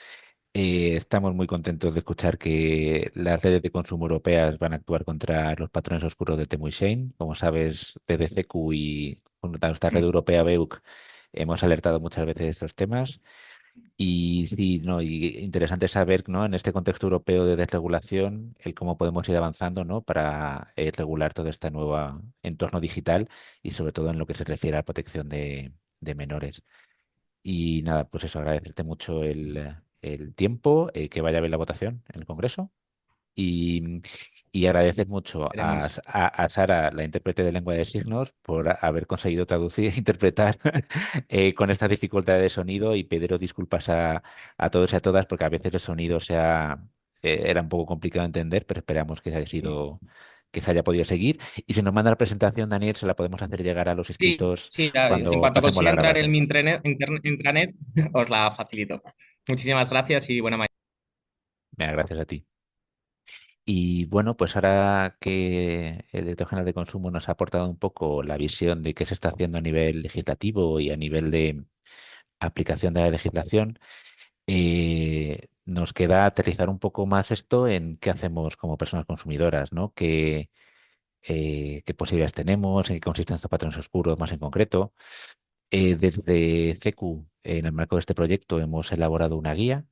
Estamos muy contentos de escuchar que las redes de consumo europeas van a actuar contra los patrones oscuros de Temu y Shein. Como sabes, desde CQ y junto a nuestra red europea BEUC hemos alertado muchas veces de estos temas. Y sí, no, y interesante saber, ¿no? En este contexto europeo de desregulación, el cómo podemos ir avanzando, ¿no? Para regular todo este nuevo entorno digital y sobre todo en lo que se refiere a la protección de menores. Y nada, pues eso, agradecerte mucho el tiempo, que vaya a ver la votación en el Congreso. Y, y agradecer mucho Veremos. A Sara, la intérprete de lengua de signos, por haber conseguido traducir e interpretar con estas dificultades de sonido, y pediros disculpas a todos y a todas porque a veces el sonido era un poco complicado de entender, pero esperamos que haya sido, que se haya podido seguir. Y si nos manda la presentación, Daniel, se la podemos hacer llegar a los Sí, inscritos sí, en cuando cuanto pasemos consiga la entrar en grabación. mi intranet, os la facilito. Muchísimas gracias y buena mañana. Venga, gracias a ti. Y bueno, pues ahora que el director general de consumo nos ha aportado un poco la visión de qué se está haciendo a nivel legislativo y a nivel de aplicación de la legislación, nos queda aterrizar un poco más esto en qué hacemos como personas consumidoras, ¿no? Qué posibilidades tenemos, en qué consisten estos patrones oscuros más en concreto. Desde CQ, en el marco de este proyecto, hemos elaborado una guía.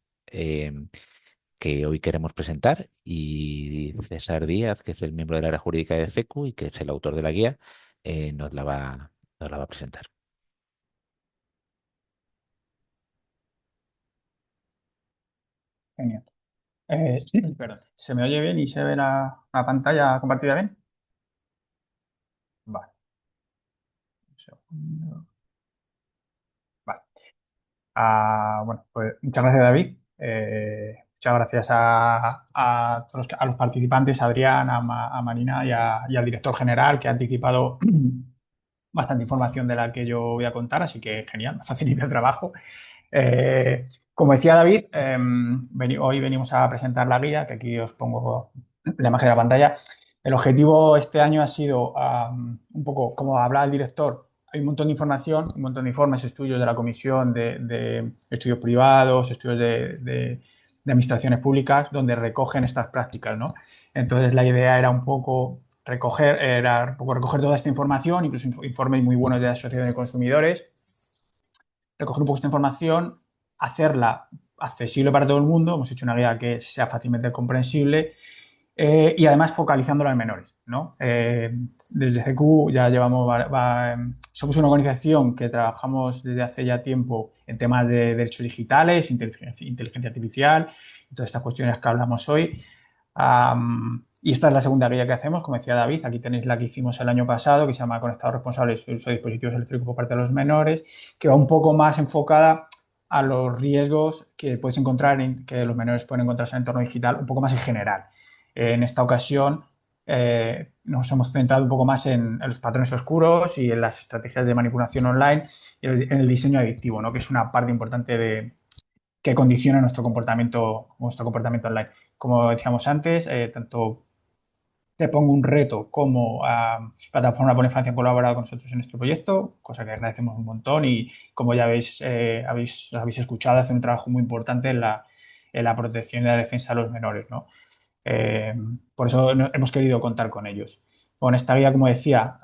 Que hoy queremos presentar, y César Díaz, que es el miembro del área jurídica de CECU y que es el autor de la guía, nos la va a presentar. Genial. Sí, perdón. ¿Se me oye bien y se ve la pantalla compartida bien? Vale. Un segundo. Vale. Bueno, pues muchas gracias, David. Muchas gracias a todos a los participantes, a Adrián, a Marina y al director general, que ha anticipado bastante información de la que yo voy a contar, así que genial, me facilita el trabajo. Como decía David, hoy venimos a presentar la guía, que aquí os pongo la imagen de la pantalla. El objetivo este año ha sido un poco, como hablaba el director, hay un montón de información, un montón de informes, estudios de la comisión, de estudios privados, estudios de administraciones públicas, donde recogen estas prácticas, ¿no? Entonces, la idea era un poco recoger toda esta información, incluso informes muy buenos de la Asociación de Consumidores, recoger un poco esta información, hacerla accesible para todo el mundo, hemos hecho una guía que sea fácilmente comprensible y además focalizándola en menores, ¿no? Desde CQ ya somos una organización que trabajamos desde hace ya tiempo en temas de derechos digitales, inteligencia artificial, y todas estas cuestiones que hablamos hoy. Y esta es la segunda guía que hacemos, como decía David, aquí tenéis la que hicimos el año pasado, que se llama Conectados Responsables y uso de dispositivos eléctricos por parte de los menores, que va un poco más enfocada a los riesgos que puedes encontrar, que los menores pueden encontrarse en el entorno digital, un poco más en general. En esta ocasión nos hemos centrado un poco más en los patrones oscuros y en las estrategias de manipulación online y en el diseño adictivo, ¿no? Que es una parte importante que condiciona nuestro comportamiento online. Como decíamos antes, tanto Te Pongo un Reto como Plataforma por la Infancia han colaborado con nosotros en este proyecto, cosa que agradecemos un montón y como ya habéis escuchado, hacen un trabajo muy importante en la protección y la defensa de los menores, ¿no? Eh, por eso hemos querido contar con ellos. Con esta guía, como decía,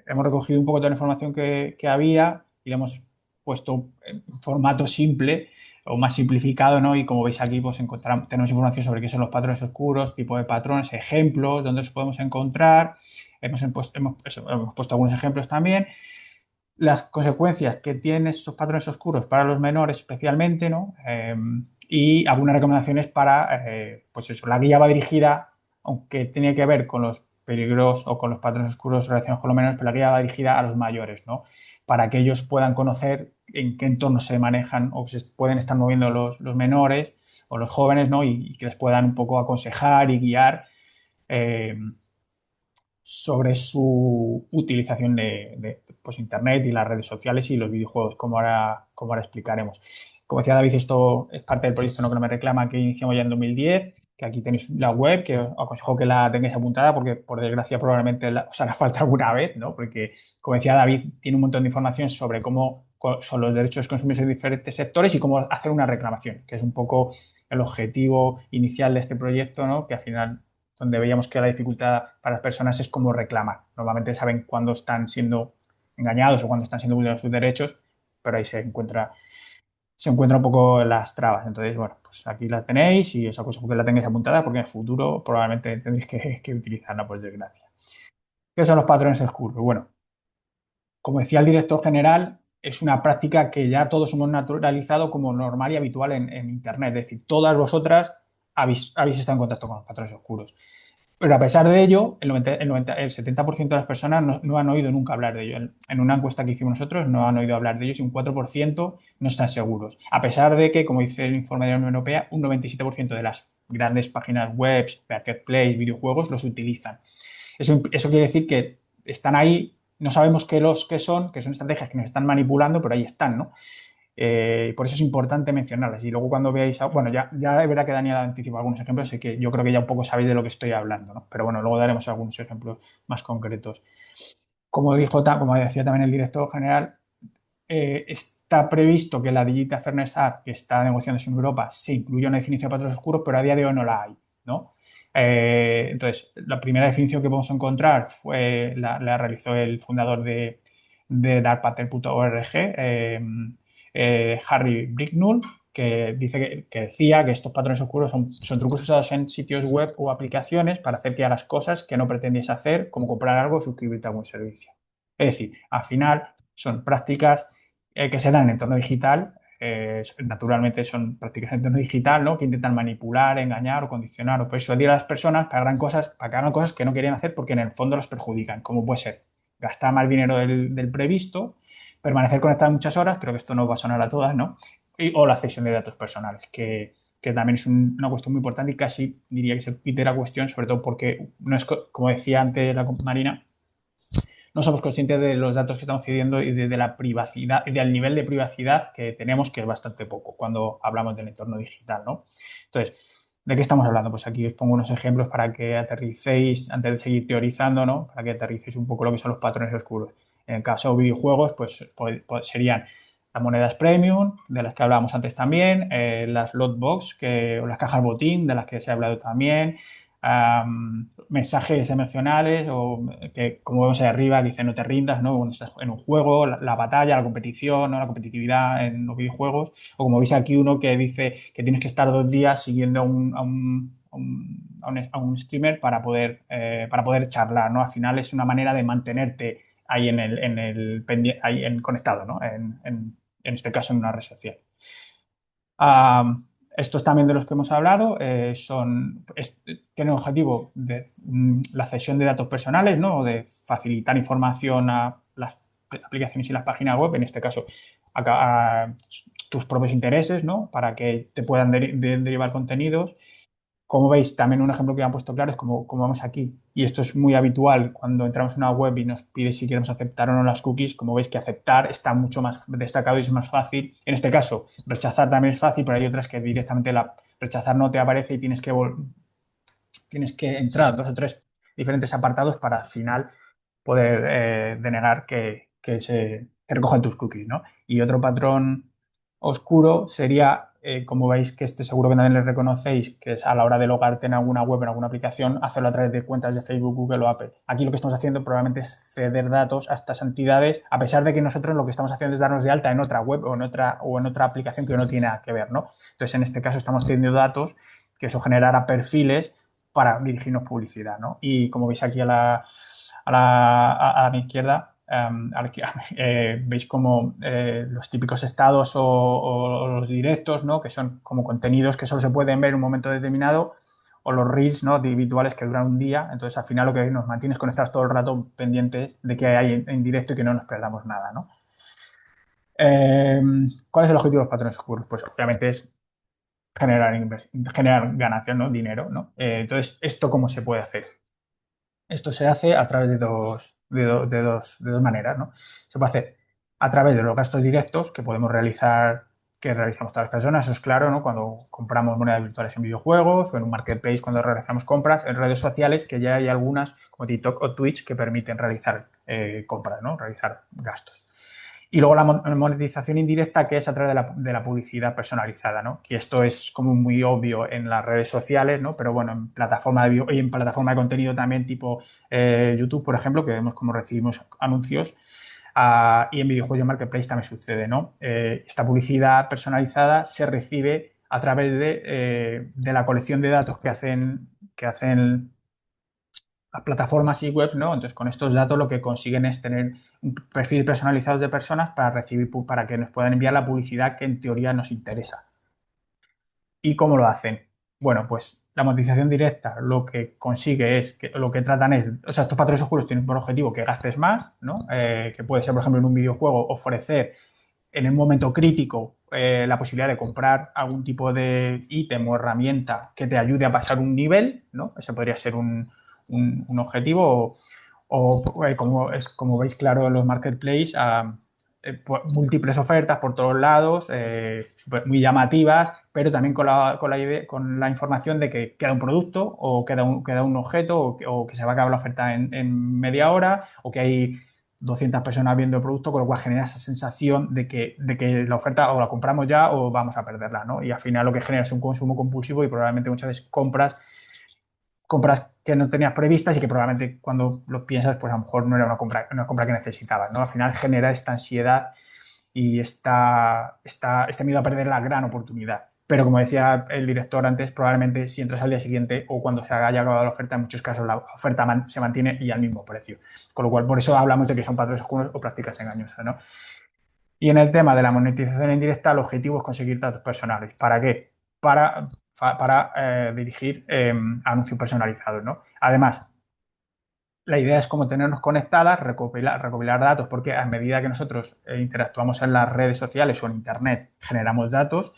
hemos recogido un poco toda la información que había y la hemos puesto en formato simple o más simplificado, ¿no? Y como veis aquí, pues tenemos información sobre qué son los patrones oscuros, tipo de patrones, ejemplos, dónde los podemos encontrar. Hemos puesto algunos ejemplos también. Las consecuencias que tienen estos patrones oscuros para los menores especialmente, ¿no? Y algunas recomendaciones pues eso, la guía va dirigida, aunque tiene que ver con los peligros o con los patrones oscuros relacionados con los menores, pero la guía va dirigida a los mayores, ¿no? Para que ellos puedan conocer en qué entorno se manejan o se pueden estar moviendo los menores o los jóvenes, ¿no? Y que les puedan un poco aconsejar y guiar sobre su utilización pues, Internet y las redes sociales y los videojuegos, como ahora explicaremos. Como decía David, esto es parte del proyecto No que no me reclama que iniciamos ya en 2010, que aquí tenéis la web, que os aconsejo que la tengáis apuntada porque, por desgracia, probablemente os hará falta alguna vez, ¿no? Porque, como decía David, tiene un montón de información sobre cómo son los derechos de los consumidores en diferentes sectores y cómo hacer una reclamación, que es un poco el objetivo inicial de este proyecto, ¿no? Que al final donde veíamos que la dificultad para las personas es cómo reclamar. Normalmente saben cuándo están siendo engañados o cuándo están siendo vulnerados sus derechos, pero ahí se encuentra un poco las trabas. Entonces, bueno, pues aquí la tenéis y os aconsejo que la tengáis apuntada porque en el futuro probablemente tendréis que utilizarla, por desgracia. ¿Qué son los patrones oscuros? Bueno, como decía el director general, es una práctica que ya todos hemos naturalizado como normal y habitual en Internet. Es decir, todas vosotras habéis estado en contacto con los patrones oscuros. Pero a pesar de ello, el 70% de las personas no han oído nunca hablar de ello. En una encuesta que hicimos nosotros no han oído hablar de ellos y un 4% no están seguros. A pesar de que, como dice el informe de la Unión Europea, un 97% de las grandes páginas web, marketplace, videojuegos los utilizan. Eso quiere decir que están ahí, no sabemos qué son, que son estrategias que nos están manipulando, pero ahí están, ¿no? Por eso es importante mencionarlas. Y luego cuando veáis, bueno, ya es verdad que Daniel anticipa algunos ejemplos, así que yo creo que ya un poco sabéis de lo que estoy hablando, ¿no? Pero bueno, luego daremos algunos ejemplos más concretos. Como decía también el director general, está previsto que la Digital Fairness Act, que está negociándose en Europa, se incluya una definición de patrones oscuros, pero a día de hoy no la hay, ¿no? Entonces, la primera definición que vamos a encontrar la realizó el fundador de darkpattern.org, Harry Bricknell, que decía que estos patrones oscuros son trucos usados en sitios web o aplicaciones para hacer que hagas cosas que no pretendías hacer, como comprar algo o suscribirte a algún servicio. Es decir, al final son prácticas que se dan en entorno digital, naturalmente son prácticas en entorno digital, ¿no? Que intentan manipular, engañar o condicionar o persuadir a las personas para que hagan cosas que no querían hacer porque en el fondo las perjudican, como puede ser gastar más dinero del previsto, permanecer conectado muchas horas, creo que esto no va a sonar a todas, ¿no? O la cesión de datos personales, que también es una cuestión muy importante y casi diría que se pide la cuestión, sobre todo porque no es, como decía antes la Marina, no somos conscientes de los datos que estamos cediendo y de la privacidad, y del nivel de privacidad que tenemos, que es bastante poco cuando hablamos del entorno digital, ¿no? Entonces, ¿de qué estamos hablando? Pues aquí os pongo unos ejemplos para que aterricéis, antes de seguir teorizando, ¿no? Para que aterricéis un poco lo que son los patrones oscuros. En el caso de videojuegos, pues serían las monedas premium, de las que hablábamos antes también, las lootbox, o las cajas botín, de las que se ha hablado también, mensajes emocionales o que, como vemos ahí arriba, dice no te rindas, ¿no? Cuando estás en un juego, la batalla, la competición, ¿no? La competitividad en los videojuegos, o como veis aquí uno que dice que tienes que estar 2 días siguiendo a un streamer para poder charlar, ¿no? Al final es una manera de mantenerte ahí conectado, ¿no? En este caso en una red social. Estos también de los que hemos hablado tienen el objetivo de la cesión de datos personales, ¿no? O de facilitar información a las aplicaciones y las páginas web, en este caso a tus propios intereses, ¿no? Para que te puedan derivar contenidos. Como veis, también un ejemplo que han puesto claro es como vamos aquí. Y esto es muy habitual cuando entramos en una web y nos pide si queremos aceptar o no las cookies. Como veis que aceptar está mucho más destacado y es más fácil. En este caso, rechazar también es fácil, pero hay otras que directamente rechazar no te aparece y tienes que entrar a 2 o 3 diferentes apartados para al final poder denegar que recojan tus cookies, ¿no? Y otro patrón oscuro sería, como veis que seguro que también le reconocéis, que es a la hora de logarte en alguna web, en alguna aplicación, hacerlo a través de cuentas de Facebook, Google o Apple. Aquí lo que estamos haciendo probablemente es ceder datos a estas entidades, a pesar de que nosotros lo que estamos haciendo es darnos de alta en otra web o en otra aplicación que no tiene nada que ver, ¿no? Entonces, en este caso estamos cediendo datos, que eso generará perfiles para dirigirnos publicidad, ¿no? Y como veis aquí a mi izquierda, veis como los típicos estados o los directos, ¿no? Que son como contenidos que solo se pueden ver en un momento determinado, o los reels, ¿no? Habituales que duran un día. Entonces, al final lo que nos mantiene es conectados todo el rato pendientes de qué hay en directo y que no nos perdamos nada, ¿no? ¿Cuál es el objetivo de los patrones oscuros? Pues obviamente es generar ganancias, ¿no? Dinero, ¿no? Entonces, ¿esto cómo se puede hacer? Esto se hace a través de dos maneras, ¿no? Se puede hacer a través de los gastos directos que podemos realizar, que realizamos todas las personas, eso es claro, ¿no? Cuando compramos monedas virtuales en videojuegos o en un marketplace, cuando realizamos compras en redes sociales, que ya hay algunas como TikTok o Twitch que permiten realizar compras, ¿no? Realizar gastos. Y luego la monetización indirecta, que es a través de la publicidad personalizada, ¿no? Que esto es como muy obvio en las redes sociales, ¿no? Pero bueno, en plataforma de video y en plataforma de contenido también tipo YouTube, por ejemplo, que vemos cómo recibimos anuncios. Y en videojuegos y marketplace también sucede, ¿no? Esta publicidad personalizada se recibe a través de la colección de datos que hacen las plataformas y webs, ¿no? Entonces, con estos datos lo que consiguen es tener un perfil personalizado de personas para que nos puedan enviar la publicidad que en teoría nos interesa. ¿Y cómo lo hacen? Bueno, pues la monetización directa lo que consigue es que lo que tratan es, o sea, estos patrones oscuros tienen por objetivo que gastes más, ¿no? Que puede ser, por ejemplo, en un videojuego ofrecer en un momento crítico la posibilidad de comprar algún tipo de ítem o herramienta que te ayude a pasar un nivel, ¿no? Ese podría ser un objetivo como veis claro en los marketplaces, múltiples ofertas por todos lados, muy llamativas, pero también con la información de que queda un producto o queda un objeto o que se va a acabar la oferta en media hora o que hay 200 personas viendo el producto, con lo cual genera esa sensación de que la oferta o la compramos ya o vamos a perderla, ¿no? Y al final lo que genera es un consumo compulsivo y probablemente muchas veces compras que no tenías previstas y que probablemente cuando lo piensas, pues a lo mejor no era una compra que necesitabas, ¿no? Al final genera esta ansiedad y este miedo a perder la gran oportunidad. Pero como decía el director antes, probablemente si entras al día siguiente o cuando se haya acabado la oferta, en muchos casos la oferta se mantiene y al mismo precio. Con lo cual, por eso hablamos de que son patrones oscuros o prácticas engañosas, ¿no? Y en el tema de la monetización indirecta, el objetivo es conseguir datos personales. ¿Para qué? Para dirigir anuncios personalizados, ¿no? Además, la idea es como tenernos conectadas, recopilar datos, porque a medida que nosotros interactuamos en las redes sociales o en Internet, generamos datos.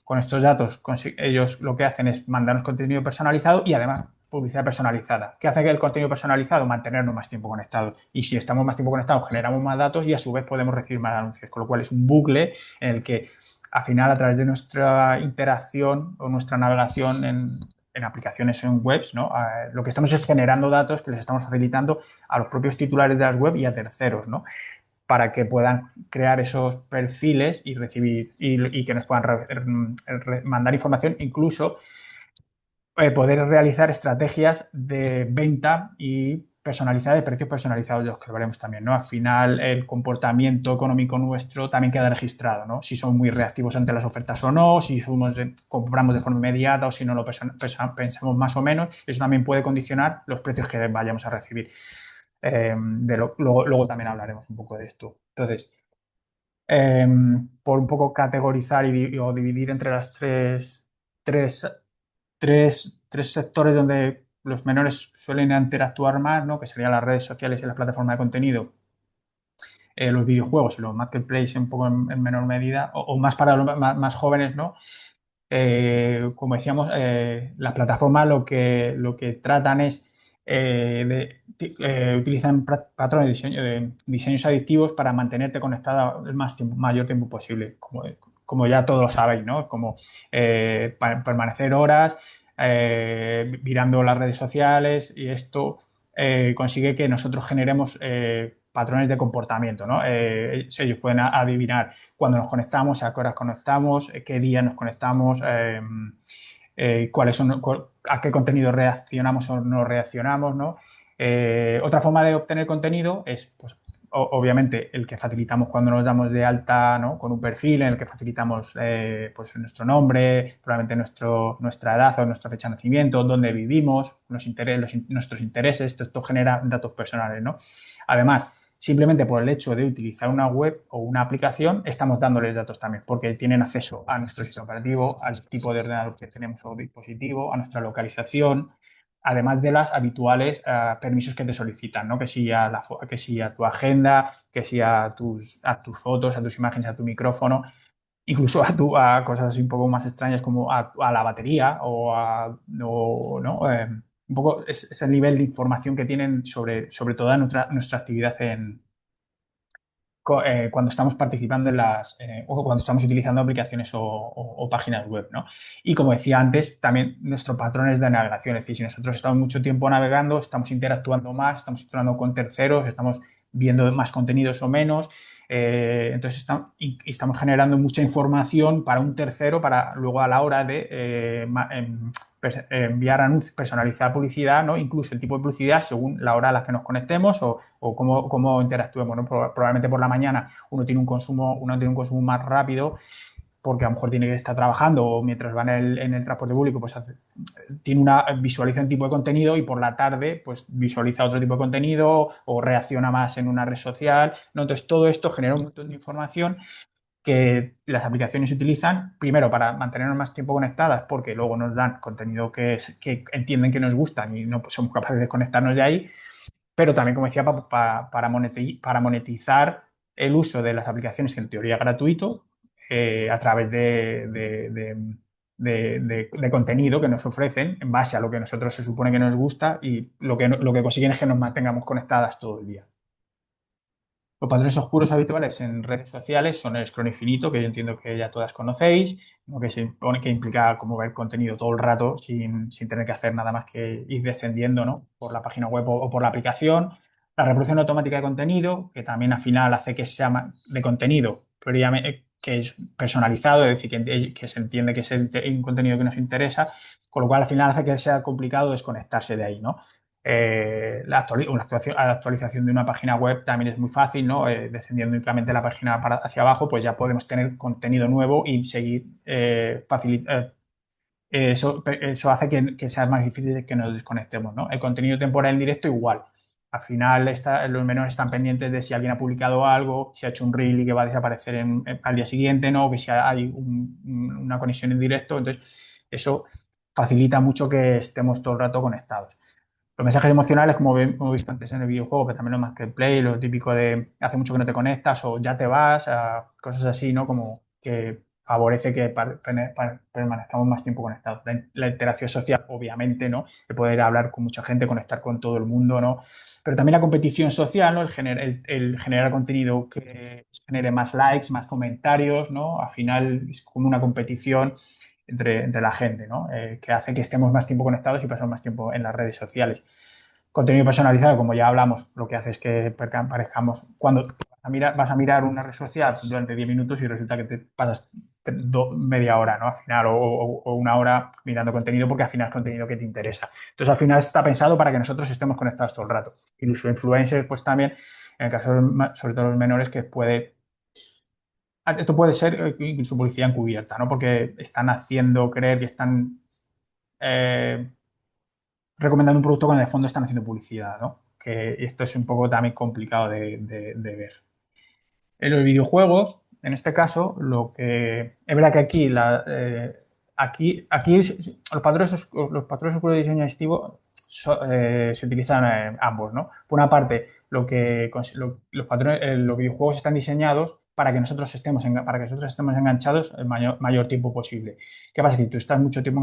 Con estos datos, ellos lo que hacen es mandarnos contenido personalizado y además publicidad personalizada. ¿Qué hace que el contenido personalizado? Mantenernos más tiempo conectados. Y si estamos más tiempo conectados, generamos más datos y a su vez podemos recibir más anuncios. Con lo cual es un bucle en el que al final, a través de nuestra interacción o nuestra navegación en aplicaciones o en webs, ¿no? Lo que estamos es generando datos que les estamos facilitando a los propios titulares de las web y a terceros, ¿no? Para que puedan crear esos perfiles y recibir y que nos puedan mandar información, incluso poder realizar estrategias de venta y personalizar de precios personalizados, de los que hablaremos también, ¿no? Al final, el comportamiento económico nuestro también queda registrado, ¿no? Si somos muy reactivos ante las ofertas o no, si compramos de forma inmediata o si no lo pensamos más o menos, eso también puede condicionar los precios que vayamos a recibir. Luego también hablaremos un poco de esto. Entonces, por un poco categorizar o dividir entre las tres tres sectores donde los menores suelen interactuar más, ¿no? Que serían las redes sociales y las plataformas de contenido, los videojuegos y los marketplaces un poco en menor medida, o más para los más jóvenes, ¿no? Como decíamos, las plataformas lo que tratan es utilizan patrones de diseños adictivos para mantenerte conectada el mayor tiempo posible, como ya todos lo sabéis, ¿no? Como permanecer horas mirando las redes sociales y esto consigue que nosotros generemos patrones de comportamiento, ¿no? Ellos pueden adivinar cuándo nos conectamos, a qué horas conectamos, qué día nos conectamos, cuáles son, a qué contenido reaccionamos o no reaccionamos, ¿no? Otra forma de obtener contenido es, pues, obviamente, el que facilitamos cuando nos damos de alta, ¿no? Con un perfil en el que facilitamos pues nuestro nombre, probablemente nuestra edad o nuestra fecha de nacimiento, dónde vivimos, nuestros intereses, esto genera datos personales, ¿no? Además, simplemente por el hecho de utilizar una web o una aplicación, estamos dándoles datos también, porque tienen acceso a nuestro sistema operativo, al tipo de ordenador que tenemos o dispositivo, a nuestra localización, además de las habituales permisos que te solicitan, ¿no? Que si a tu agenda, que si a tus fotos, a tus imágenes, a tu micrófono, incluso a cosas así un poco más extrañas como a la batería ¿no? Un poco es el nivel de información que tienen sobre toda nuestra actividad cuando estamos participando o cuando estamos utilizando aplicaciones o páginas web, ¿no? Y como decía antes, también nuestros patrones de navegación, es decir, si nosotros estamos mucho tiempo navegando, estamos interactuando más, estamos interactuando con terceros, estamos viendo más contenidos o menos, entonces estamos generando mucha información para un tercero para luego a la hora de enviar anuncios, personalizar publicidad, ¿no? Incluso el tipo de publicidad según la hora a la que nos conectemos o cómo interactuemos, ¿no? Probablemente por la mañana uno tiene un consumo más rápido porque a lo mejor tiene que estar trabajando o mientras va en el transporte público, pues visualiza un tipo de contenido y por la tarde pues visualiza otro tipo de contenido o reacciona más en una red social, ¿no? Entonces todo esto genera un montón de información que las aplicaciones utilizan, primero para mantenernos más tiempo conectadas, porque luego nos dan contenido que entienden que nos gustan y no somos capaces de desconectarnos de ahí, pero también, como decía, para monetizar el uso de las aplicaciones en teoría gratuito a través de contenido que nos ofrecen en base a lo que nosotros se supone que nos gusta y lo que consiguen es que nos mantengamos conectadas todo el día. Los patrones oscuros habituales en redes sociales son el scroll infinito, que yo entiendo que ya todas conocéis, ¿no? Que implica como ver contenido todo el rato sin tener que hacer nada más que ir descendiendo, ¿no? Por la página web o por la aplicación. La reproducción automática de contenido, que también al final hace que sea de contenido que es personalizado, es decir, que se entiende que es un contenido que nos interesa, con lo cual al final hace que sea complicado desconectarse de ahí, ¿no? La actualización de una página web también es muy fácil, ¿no? Descendiendo únicamente la página hacia abajo, pues ya podemos tener contenido nuevo y seguir eso hace que sea más difícil que nos desconectemos, ¿no? El contenido temporal en directo igual. Al final los menores están pendientes de si alguien ha publicado algo, si ha hecho un reel y que va a desaparecer al día siguiente, ¿no? Que si hay una conexión en directo. Entonces, eso facilita mucho que estemos todo el rato conectados. Los mensajes emocionales, como hemos visto antes en el videojuego, que también lo más que el play, lo típico de hace mucho que no te conectas o ya te vas, cosas así, ¿no? Como que favorece que permanezcamos más tiempo conectados. La interacción social, obviamente, ¿no? El poder hablar con mucha gente, conectar con todo el mundo, ¿no? Pero también la competición social, ¿no? El generar contenido que genere más likes, más comentarios, ¿no? Al final es como una competición entre la gente, ¿no? Que hace que estemos más tiempo conectados y pasemos más tiempo en las redes sociales. Contenido personalizado, como ya hablamos, lo que hace es que parezcamos, cuando vas a mirar una red social durante 10 minutos y resulta que te pasas media hora, ¿no? Al final, o una hora mirando contenido porque al final es contenido que te interesa. Entonces, al final está pensado para que nosotros estemos conectados todo el rato. Y los influencers, pues también, en el caso sobre todo los menores, que esto puede ser incluso publicidad encubierta, ¿no? Porque están haciendo creer que están recomendando un producto cuando de fondo están haciendo publicidad, ¿no? Que esto es un poco también complicado de ver. En los videojuegos, en este caso, lo que es verdad que aquí los patrones oscuros de diseño aditivo se utilizan ambos, ¿no? Por una parte, los videojuegos están diseñados para que nosotros estemos enganchados el mayor tiempo posible. ¿Qué pasa? Que si tú estás mucho tiempo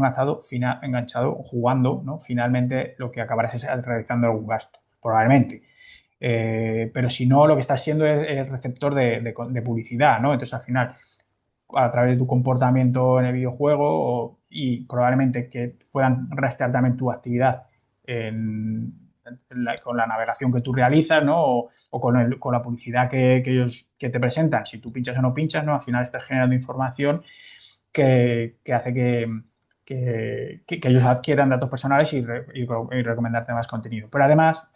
enganchado jugando, ¿no? Finalmente lo que acabarás es realizando algún gasto, probablemente. Pero si no, lo que estás siendo es receptor de publicidad, ¿no? Entonces, al final, a través de tu comportamiento en el videojuego y probablemente que puedan rastrear también tu actividad con la navegación que tú realizas, ¿no? O con la publicidad que ellos que te presentan. Si tú pinchas o no pinchas, ¿no? Al final estás generando información que hace que ellos adquieran datos personales y recomendarte más contenido. Pero además,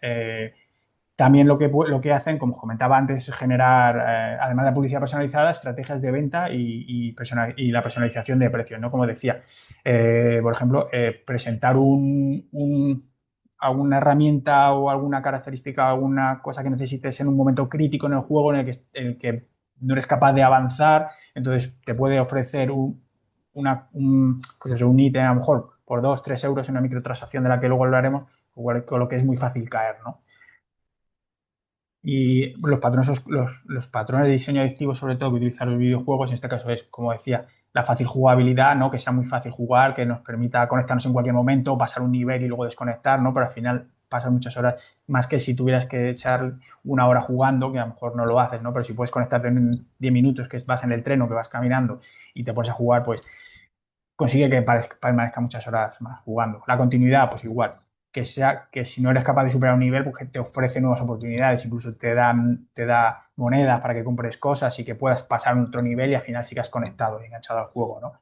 también lo que hacen, como comentaba antes, es generar, además de publicidad personalizada, estrategias de venta y la personalización de precios, ¿no? Como decía, por ejemplo, presentar alguna herramienta o alguna característica, alguna cosa que necesites en un momento crítico en el juego en el que no eres capaz de avanzar, entonces te puede ofrecer pues eso, un ítem a lo mejor por 2 o 3 euros en una microtransacción de la que luego hablaremos, con lo que es muy fácil caer, ¿no? Y los patrones de diseño adictivo, sobre todo, que utilizan los videojuegos, en este caso es, como decía, la fácil jugabilidad, ¿no? Que sea muy fácil jugar, que nos permita conectarnos en cualquier momento, pasar un nivel y luego desconectar, ¿no? Pero al final pasan muchas horas, más que si tuvieras que echar una hora jugando, que a lo mejor no lo haces, ¿no? Pero si puedes conectarte en 10 minutos, que vas en el tren o que vas caminando y te pones a jugar, pues consigue que permanezca muchas horas más jugando. La continuidad, pues igual, que si no eres capaz de superar un nivel, pues que te ofrece nuevas oportunidades, incluso te da monedas para que compres cosas y que puedas pasar a otro nivel y al final sigas conectado y enganchado al juego, ¿no?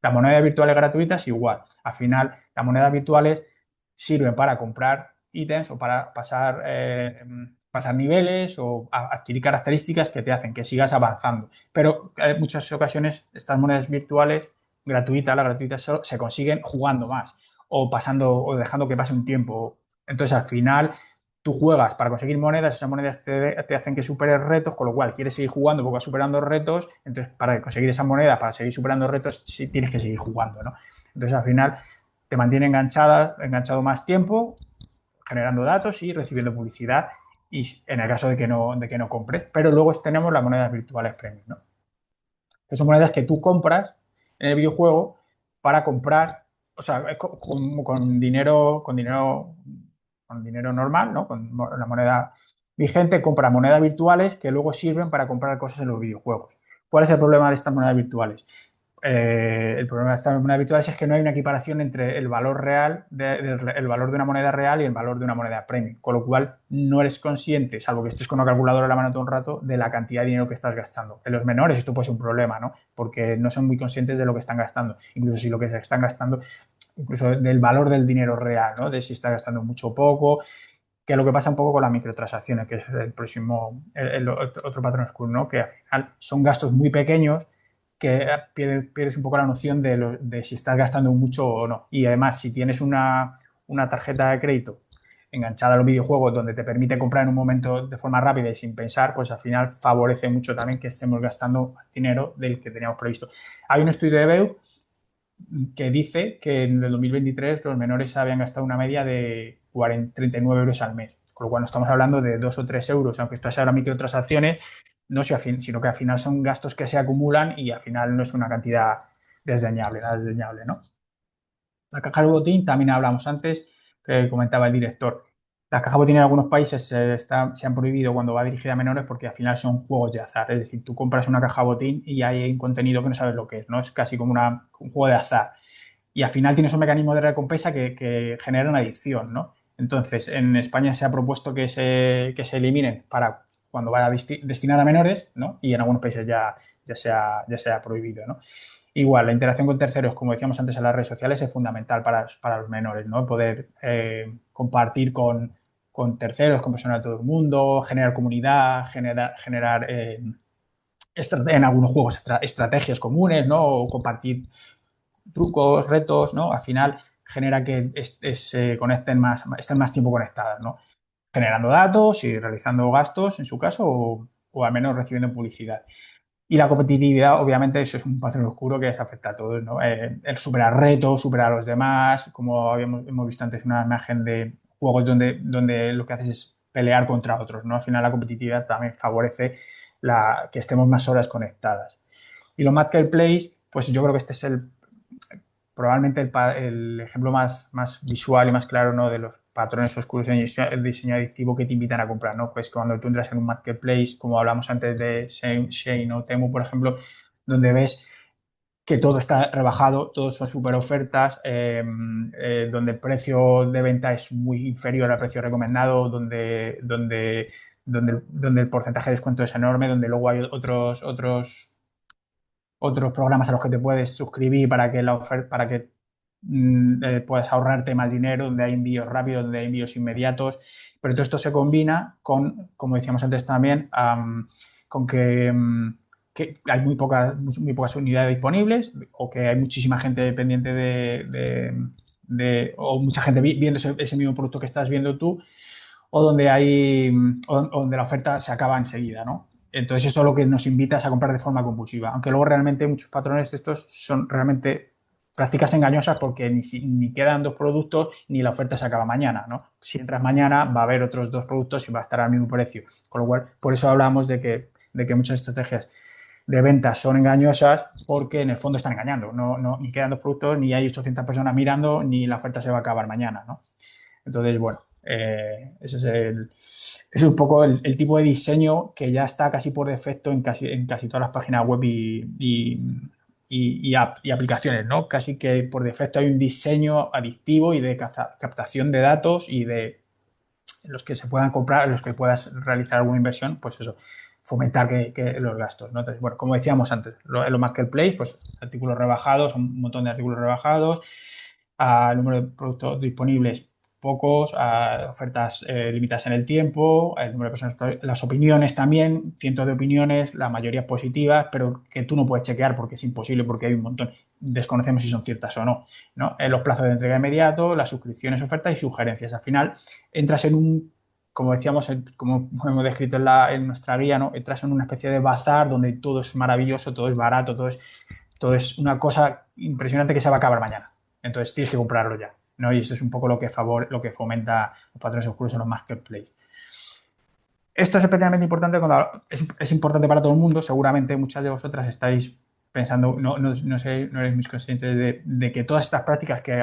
Las monedas virtuales gratuitas igual. Al final, las monedas virtuales sirven para comprar ítems o para pasar niveles o adquirir características que te hacen que sigas avanzando. Pero en muchas ocasiones estas monedas virtuales las gratuitas solo se consiguen jugando más o dejando que pase un tiempo. Entonces, al final, tú juegas para conseguir monedas, esas monedas te hacen que superes retos, con lo cual quieres seguir jugando porque vas superando retos, entonces para conseguir esa moneda, para seguir superando retos, sí tienes que seguir jugando, ¿no? Entonces, al final, te mantiene enganchado más tiempo, generando datos y recibiendo publicidad, y en el caso de que no compres. Pero luego tenemos las monedas virtuales premium, ¿no? Que son monedas que tú compras en el videojuego para comprar, o sea, con dinero normal, ¿no? Con la moneda vigente, compra monedas virtuales que luego sirven para comprar cosas en los videojuegos. ¿Cuál es el problema de estas monedas virtuales? El problema de estas monedas virtuales es que no hay una equiparación entre el valor real, el valor de una moneda real y el valor de una moneda premium, con lo cual no eres consciente, salvo que estés con una calculadora en la mano todo un rato, de la cantidad de dinero que estás gastando. En los menores esto puede ser un problema, ¿no? Porque no son muy conscientes de lo que están gastando, incluso si lo que se están gastando, incluso del valor del dinero real, ¿no? De si está gastando mucho o poco, que es lo que pasa un poco con las microtransacciones, que es el otro patrón oscuro, ¿no? Que al final son gastos muy pequeños que pierdes un poco la noción de si estás gastando mucho o no. Y además, si tienes una tarjeta de crédito enganchada a los videojuegos donde te permite comprar en un momento de forma rápida y sin pensar, pues al final favorece mucho también que estemos gastando dinero del que teníamos previsto. Hay un estudio de BEU que dice que en el 2023 los menores habían gastado una media de 39 euros al mes, con lo cual no estamos hablando de 2 o 3 euros, aunque estas sean microtransacciones, no, sino que al final son gastos que se acumulan y al final no es una cantidad desdeñable, nada desdeñable, ¿no? La caja de botín también hablamos antes, que comentaba el director. Las cajas de botín en algunos países se han prohibido cuando va dirigida a menores porque al final son juegos de azar. Es decir, tú compras una caja de botín y hay un contenido que no sabes lo que es, ¿no? Es casi como un juego de azar. y al final tienes un mecanismo de recompensa que genera una adicción, ¿no? Entonces, en España se ha propuesto que se eliminen para cuando vaya destinada a menores, ¿no? Y en algunos países ya se ha prohibido, ¿no? Igual, la interacción con terceros, como decíamos antes en las redes sociales, es fundamental para los menores, ¿no? Poder compartir con terceros, con personas de todo el mundo, generar comunidad, generar en algunos juegos estrategias comunes, ¿no? O compartir trucos, retos, ¿no? Al final genera que se conecten más, estén más tiempo conectadas, ¿no? Generando datos y realizando gastos, en su caso, o al menos recibiendo publicidad. Y la competitividad, obviamente, eso es un patrón oscuro que se afecta a todos, ¿no? El superar retos, superar a los demás, como hemos visto antes, una imagen de juegos donde lo que haces es pelear contra otros, ¿no? Al final la competitividad también favorece que estemos más horas conectadas. Y los marketplace, pues yo creo que este es probablemente el ejemplo más visual y más claro, ¿no? De los patrones oscuros en el diseño adictivo que te invitan a comprar, ¿no? Pues cuando tú entras en un marketplace, como hablamos antes de Shein o Temu, por ejemplo, donde ves que todo está rebajado, todos son super ofertas, donde el precio de venta es muy inferior al precio recomendado, donde el porcentaje de descuento es enorme, donde luego hay otros programas a los que te puedes suscribir para que puedas ahorrarte más dinero, donde hay envíos rápidos, donde hay envíos inmediatos. Pero todo esto se combina con, como decíamos antes también, con que hay muy pocas unidades disponibles o que hay muchísima gente pendiente o mucha gente viendo ese mismo producto que estás viendo tú, o donde la oferta se acaba enseguida, ¿no? Entonces eso es lo que nos invita a comprar de forma compulsiva, aunque luego realmente muchos patrones de estos son realmente prácticas engañosas porque ni quedan dos productos ni la oferta se acaba mañana, ¿no? Si entras mañana va a haber otros dos productos y va a estar al mismo precio, con lo cual por eso hablamos de que muchas estrategias de ventas son engañosas porque en el fondo están engañando, ni quedan dos productos, ni hay 800 personas mirando, ni la oferta se va a acabar mañana, ¿no? Entonces, bueno, ese es un poco el tipo de diseño que ya está casi por defecto en casi todas las páginas web y aplicaciones, ¿no? Casi que por defecto hay un diseño adictivo y de captación de datos y de los que se puedan comprar, los que puedas realizar alguna inversión, pues eso, fomentar que los gastos, ¿no? Entonces, bueno, como decíamos antes, en los marketplace, pues artículos rebajados, un montón de artículos rebajados, el número de productos disponibles pocos, ofertas limitadas en el tiempo, el número de personas, las opiniones también, cientos de opiniones, la mayoría positivas, pero que tú no puedes chequear porque es imposible, porque hay un montón, desconocemos si son ciertas o no, ¿no? Los plazos de entrega inmediato, las suscripciones, ofertas y sugerencias. Al final entras en como decíamos, como hemos descrito en nuestra guía, ¿no? Entras en una especie de bazar donde todo es maravilloso, todo es barato, todo es una cosa impresionante que se va a acabar mañana. Entonces tienes que comprarlo ya, ¿no? Y eso es un poco lo que fomenta los patrones oscuros en los marketplaces. Esto es especialmente importante es importante para todo el mundo. Seguramente muchas de vosotras estáis pensando, no sé, no eres muy conscientes de que todas estas prácticas con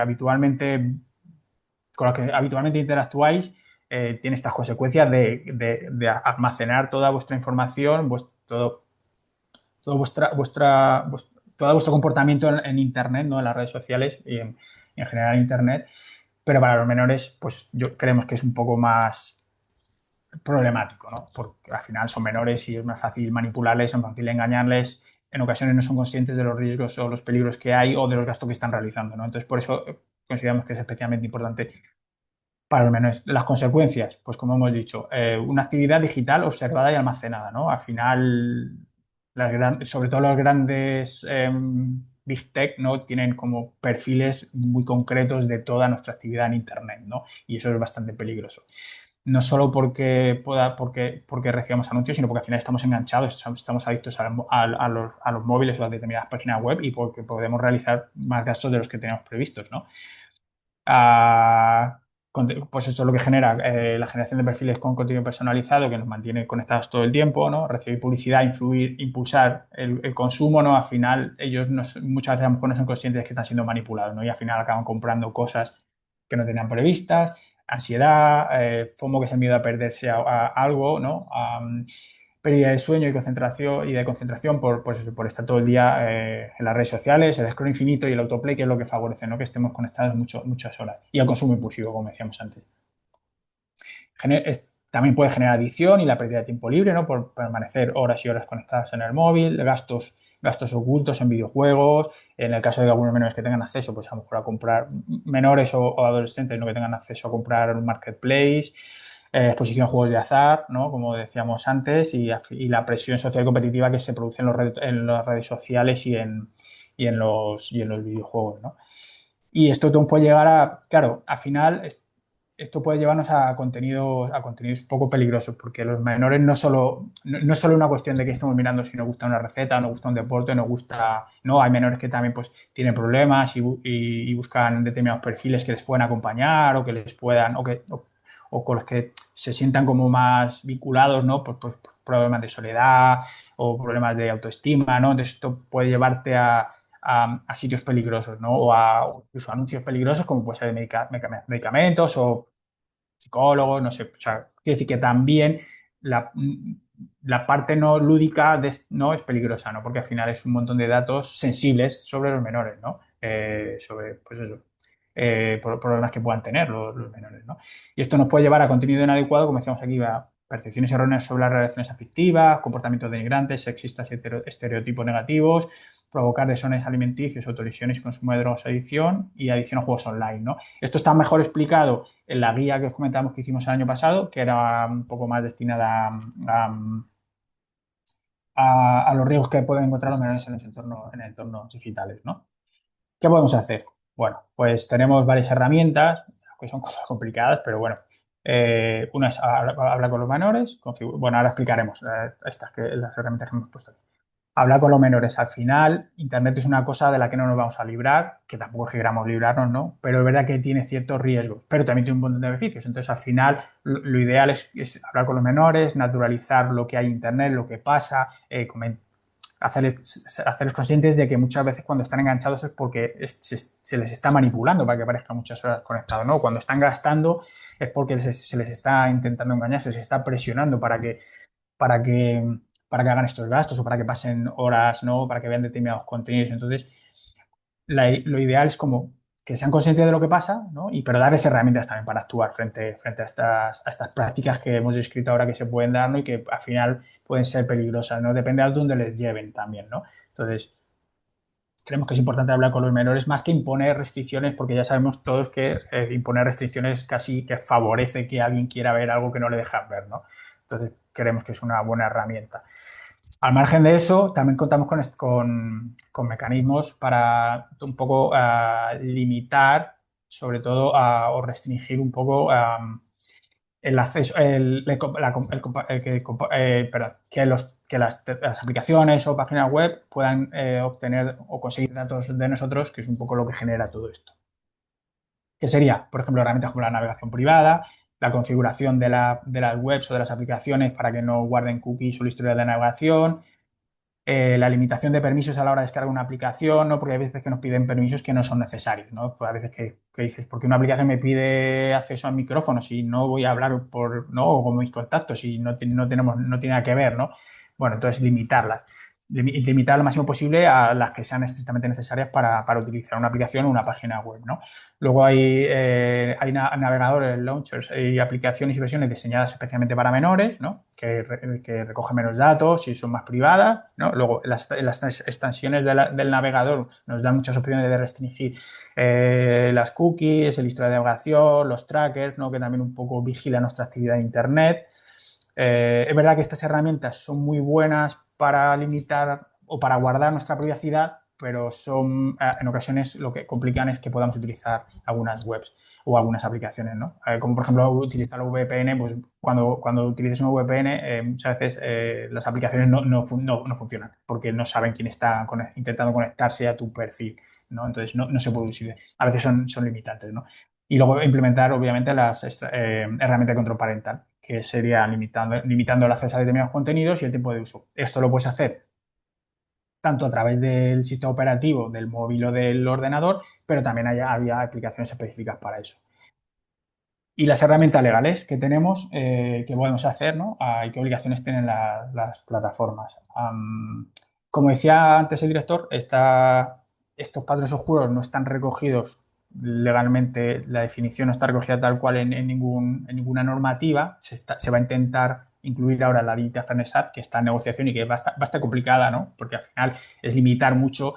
las que habitualmente interactuáis tienen estas consecuencias de almacenar toda vuestra información, todo todo vuestro comportamiento en Internet, ¿no? En las redes sociales y en general en Internet. Pero para los menores, pues creemos que es un poco más problemático, ¿no? Porque al final son menores y es más fácil manipularles, es más fácil engañarles. En ocasiones no son conscientes de los riesgos o los peligros que hay o de los gastos que están realizando, ¿no? Entonces, por eso consideramos que es especialmente importante para los menores. Las consecuencias, pues como hemos dicho, una actividad digital observada y almacenada, ¿no? Al final, sobre todo los grandes Big Tech, ¿no? Tienen como perfiles muy concretos de toda nuestra actividad en Internet, ¿no? Y eso es bastante peligroso. No solo porque recibamos anuncios, sino porque al final estamos enganchados, estamos adictos a los móviles o a determinadas páginas web y porque podemos realizar más gastos de los que teníamos previstos, ¿no? a, pues eso es lo que genera la generación de perfiles con contenido personalizado que nos mantiene conectados todo el tiempo, ¿no? Recibir publicidad, influir, impulsar el consumo, ¿no? Al final ellos muchas veces a lo mejor no son conscientes de que están siendo manipulados, ¿no? Y al final acaban comprando cosas que no tenían previstas, ansiedad, FOMO, que es el miedo a perderse a algo, ¿no? pérdida de sueño y de concentración por, pues eso, por estar todo el día en las redes sociales, el scroll infinito y el autoplay, que es lo que favorece, ¿no? Que estemos conectados muchas horas. Y el consumo impulsivo, como decíamos antes. También puede generar adicción y la pérdida de tiempo libre, ¿no? Por permanecer horas y horas conectadas en el móvil, gastos ocultos en videojuegos, en el caso de algunos menores que tengan acceso, pues a lo mejor a comprar, menores o adolescentes, ¿no? Que tengan acceso a comprar un marketplace, exposición a juegos de azar, ¿no? Como decíamos antes, y la presión social competitiva que se produce en las redes sociales y en los videojuegos, ¿no? Y esto puede llegar a, claro, al final esto puede llevarnos a contenidos un poco peligrosos, porque los menores no es solo una cuestión de que estamos mirando si nos gusta una receta, nos gusta un deporte, nos gusta, no, hay menores que también pues tienen problemas y buscan determinados perfiles que les puedan acompañar o que les puedan, o con los que se sientan como más vinculados, ¿no? Pues problemas de soledad o problemas de autoestima, ¿no? Entonces esto puede llevarte a sitios peligrosos, ¿no? O incluso anuncios peligrosos como puede ser medicamentos o psicólogos, no sé. O sea, quiere decir que también la, la parte no lúdica no es peligrosa, ¿no? Porque al final es un montón de datos sensibles sobre los menores, ¿no? Sobre, pues eso, problemas que puedan tener los menores, ¿no? Y esto nos puede llevar a contenido inadecuado, como decíamos aquí, a percepciones erróneas sobre las relaciones afectivas, comportamientos denigrantes, sexistas y estereotipos negativos, provocar desórdenes alimenticios, autolesiones, consumo de drogas, adicción y adicción a juegos online, ¿no? Esto está mejor explicado en la guía que os comentamos que hicimos el año pasado, que era un poco más destinada a los riesgos que pueden encontrar los menores en entornos digitales, ¿no? ¿Qué podemos hacer? Bueno, pues tenemos varias herramientas que son complicadas, pero bueno. Una es hablar con los menores. Bueno, ahora explicaremos las herramientas que hemos puesto aquí. Hablar con los menores. Al final, Internet es una cosa de la que no nos vamos a librar, que tampoco es que queramos librarnos, ¿no? Pero es verdad que tiene ciertos riesgos, pero también tiene un montón de beneficios. Entonces, al final, lo ideal es hablar con los menores, naturalizar lo que hay en Internet, lo que pasa, hacerles conscientes de que muchas veces cuando están enganchados es porque se les está manipulando para que parezcan muchas horas conectados, ¿no? Cuando están gastando es porque se les está intentando engañar, se les está presionando para que, para que hagan estos gastos o para que pasen horas, ¿no? Para que vean determinados contenidos. Entonces, lo ideal es como que sean conscientes de lo que pasa, ¿no? Pero darles herramientas también para actuar frente a estas prácticas que hemos descrito ahora que se pueden dar, ¿no? Y que al final pueden ser peligrosas, ¿no? Depende de dónde les lleven también, ¿no? Entonces, creemos que es importante hablar con los menores más que imponer restricciones, porque ya sabemos todos que imponer restricciones casi que favorece que alguien quiera ver algo que no le dejan ver, ¿no? Entonces, creemos que es una buena herramienta. Al margen de eso, también contamos con mecanismos para un poco limitar, sobre todo, o restringir un poco el acceso, perdón, que las aplicaciones o páginas web puedan obtener o conseguir datos de nosotros, que es un poco lo que genera todo esto. Que sería, por ejemplo, herramientas como la navegación privada, la configuración de las webs o de las aplicaciones para que no guarden cookies o la historia de navegación, la limitación de permisos a la hora de descargar una aplicación, ¿no? Porque hay veces que nos piden permisos que no son necesarios, ¿no? Pues a veces que dices, ¿por qué una aplicación me pide acceso a micrófono si no voy a hablar ¿no? O con mis contactos y no tiene nada que ver, ¿no? Bueno, entonces limitarlas. Limitar lo máximo posible a las que sean estrictamente necesarias para utilizar una aplicación o una página web, ¿no? Luego hay navegadores, launchers y aplicaciones y versiones diseñadas especialmente para menores, ¿no? Que recogen menos datos y son más privadas, ¿no? Luego, las extensiones del navegador nos dan muchas opciones de restringir las cookies, el historial de navegación, los trackers, ¿no? Que también un poco vigilan nuestra actividad en Internet. Es verdad que estas herramientas son muy buenas para limitar o para guardar nuestra privacidad, pero en ocasiones lo que complican es que podamos utilizar algunas webs o algunas aplicaciones, ¿no? Como por ejemplo utilizar la VPN, pues cuando utilices una VPN muchas veces las aplicaciones no funcionan porque no saben quién está intentando conectarse a tu perfil, ¿no? Entonces no se puede usar. A veces son limitantes, ¿no? Y luego implementar, obviamente, las herramientas de control parental, que sería limitando el acceso a determinados contenidos y el tiempo de uso. Esto lo puedes hacer tanto a través del sistema operativo, del móvil o del ordenador, pero también había aplicaciones específicas para eso. Y las herramientas legales que tenemos, que podemos hacer, ¿no? Y qué obligaciones tienen las plataformas. Como decía antes el director, estos patrones oscuros no están recogidos legalmente, la definición no está recogida tal cual en ninguna normativa. Se va a intentar incluir ahora la Digital Fairness Act, que está en negociación y que va a estar complicada, ¿no? Porque al final es limitar mucho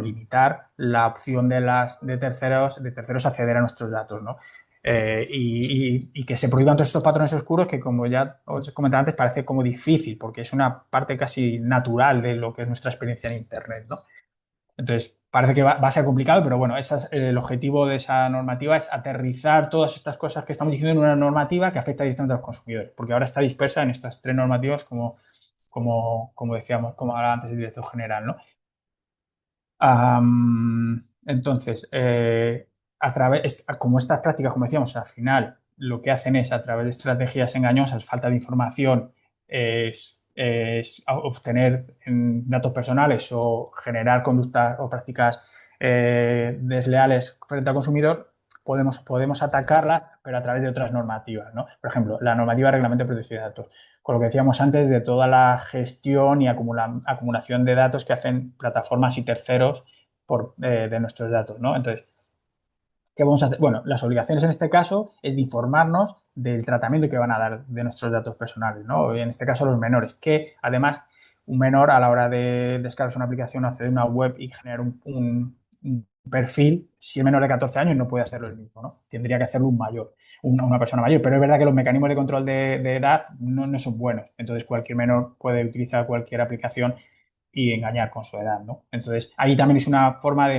limitar la opción de terceros acceder a nuestros datos, ¿no? Y que se prohíban todos estos patrones oscuros que, como ya os comentaba antes, parece como difícil porque es una parte casi natural de lo que es nuestra experiencia en Internet, ¿no? Entonces, parece que va a ser complicado, pero bueno, el objetivo de esa normativa es aterrizar todas estas cosas que estamos diciendo en una normativa que afecta directamente a los consumidores, porque ahora está dispersa en estas tres normativas como decíamos, como hablaba antes el director general, ¿no? Entonces, como estas prácticas, como decíamos, al final lo que hacen es, a través de estrategias engañosas, falta de información, es obtener datos personales o generar conductas o prácticas desleales frente al consumidor, podemos atacarla, pero a través de otras normativas, ¿no? Por ejemplo, la normativa de Reglamento de Protección de Datos, con lo que decíamos antes de toda la gestión y acumulación de datos que hacen plataformas y terceros de nuestros datos, ¿no? Entonces, ¿qué vamos a hacer? Bueno, las obligaciones en este caso es de informarnos del tratamiento que van a dar de nuestros datos personales, ¿no? Y en este caso los menores, que además un menor a la hora de descargarse una aplicación o acceder a una web y generar un perfil, si es menor de 14 años no puede hacerlo el mismo, ¿no? Tendría que hacerlo un mayor, una persona mayor, pero es verdad que los mecanismos de control de edad no son buenos, entonces cualquier menor puede utilizar cualquier aplicación y engañar con su edad, ¿no? Entonces, ahí también es una forma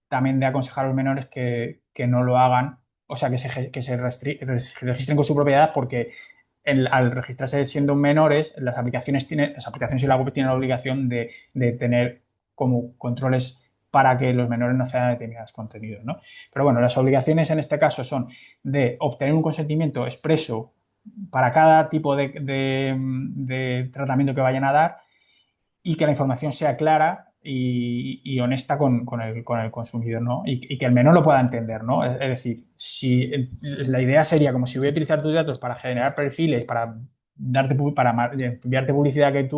también de aconsejar a los menores que no lo hagan, o sea, que se registren con su propiedad, porque al registrarse siendo menores, las aplicaciones y la web tienen la obligación de tener como controles para que los menores no accedan a determinados contenidos, ¿no? Pero bueno, las obligaciones en este caso son de obtener un consentimiento expreso para cada tipo de tratamiento que vayan a dar y que la información sea clara y honesta con el consumidor, ¿no? Y que el menor lo pueda entender, ¿no? Es decir, si la idea sería como si voy a utilizar tus datos para generar perfiles, para enviarte publicidad que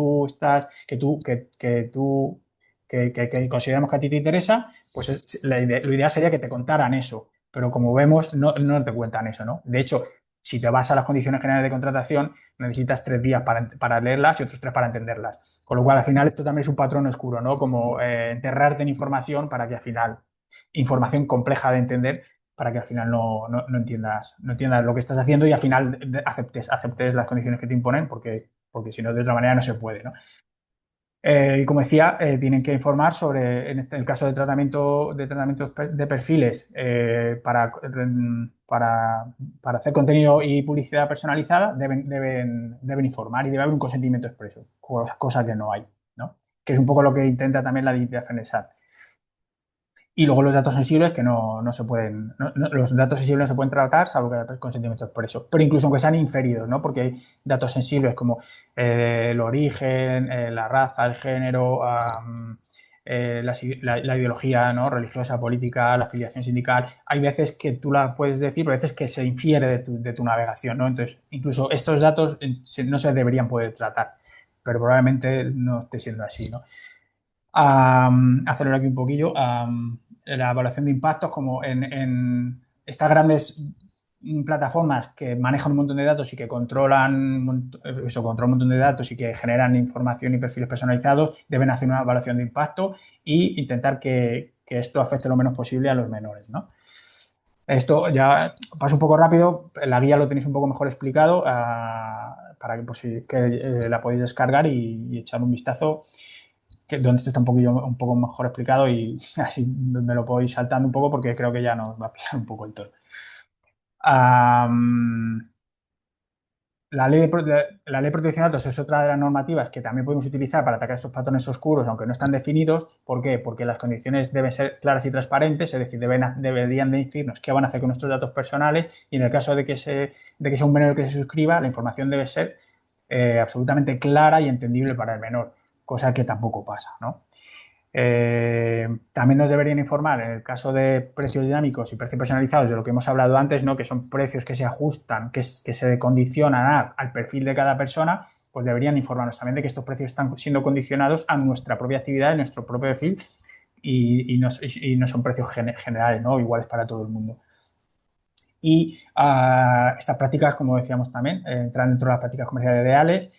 consideramos que a ti te interesa, pues lo ideal sería que te contaran eso. Pero como vemos, no te cuentan eso, ¿no? De hecho, si te vas a las condiciones generales de contratación, necesitas 3 días para leerlas y otros 3 para entenderlas. Con lo cual, al final, esto también es un patrón oscuro, ¿no? Como enterrarte en información para que al final, información compleja de entender, para que al final no entiendas lo que estás haciendo y al final aceptes las condiciones que te imponen, porque si no, de otra manera no se puede, ¿no? Y como decía, tienen que informar sobre, el caso de tratamientos de perfiles para hacer contenido y publicidad personalizada, deben informar y debe haber un consentimiento expreso, cosa que no hay, ¿no? Que es un poco lo que intenta también la DITF en el SAT. Y luego los datos sensibles que no se pueden, los datos sensibles no se pueden tratar salvo que haya consentimiento expreso. Pero incluso aunque sean inferidos, ¿no? Porque hay datos sensibles como el origen, la raza, el género, la ideología, ¿no? Religiosa, política, la afiliación sindical. Hay veces que tú la puedes decir, pero hay veces que se infiere de tu navegación, ¿no? Entonces, incluso estos datos no se deberían poder tratar, pero probablemente no esté siendo así, ¿no? Acelerar aquí un poquillo. La evaluación de impactos, como en estas grandes plataformas que manejan un montón de datos y que controlan un montón de datos y que generan información y perfiles personalizados, deben hacer una evaluación de impacto e intentar que esto afecte lo menos posible a los menores, ¿no? Esto ya paso un poco rápido, la guía lo tenéis un poco mejor explicado para que, la podéis descargar y echar un vistazo donde esto está un poco mejor explicado y así me lo puedo ir saltando un poco porque creo que ya nos va a pillar un poco el tono. La ley de protección de datos es otra de las normativas que también podemos utilizar para atacar estos patrones oscuros, aunque no están definidos. ¿Por qué? Porque las condiciones deben ser claras y transparentes, es decir, deberían decirnos qué van a hacer con nuestros datos personales y en el caso de que sea un menor el que se suscriba, la información debe ser absolutamente clara y entendible para el menor, cosa que tampoco pasa, ¿no? También nos deberían informar en el caso de precios dinámicos y precios personalizados de lo que hemos hablado antes, ¿no? Que son precios que se ajustan, que se condicionan al perfil de cada persona, pues deberían informarnos también de que estos precios están siendo condicionados a nuestra propia actividad, a nuestro propio perfil y no son precios generales, ¿no? Iguales para todo el mundo. Y estas prácticas, como decíamos también, entran dentro de las prácticas comerciales ideales,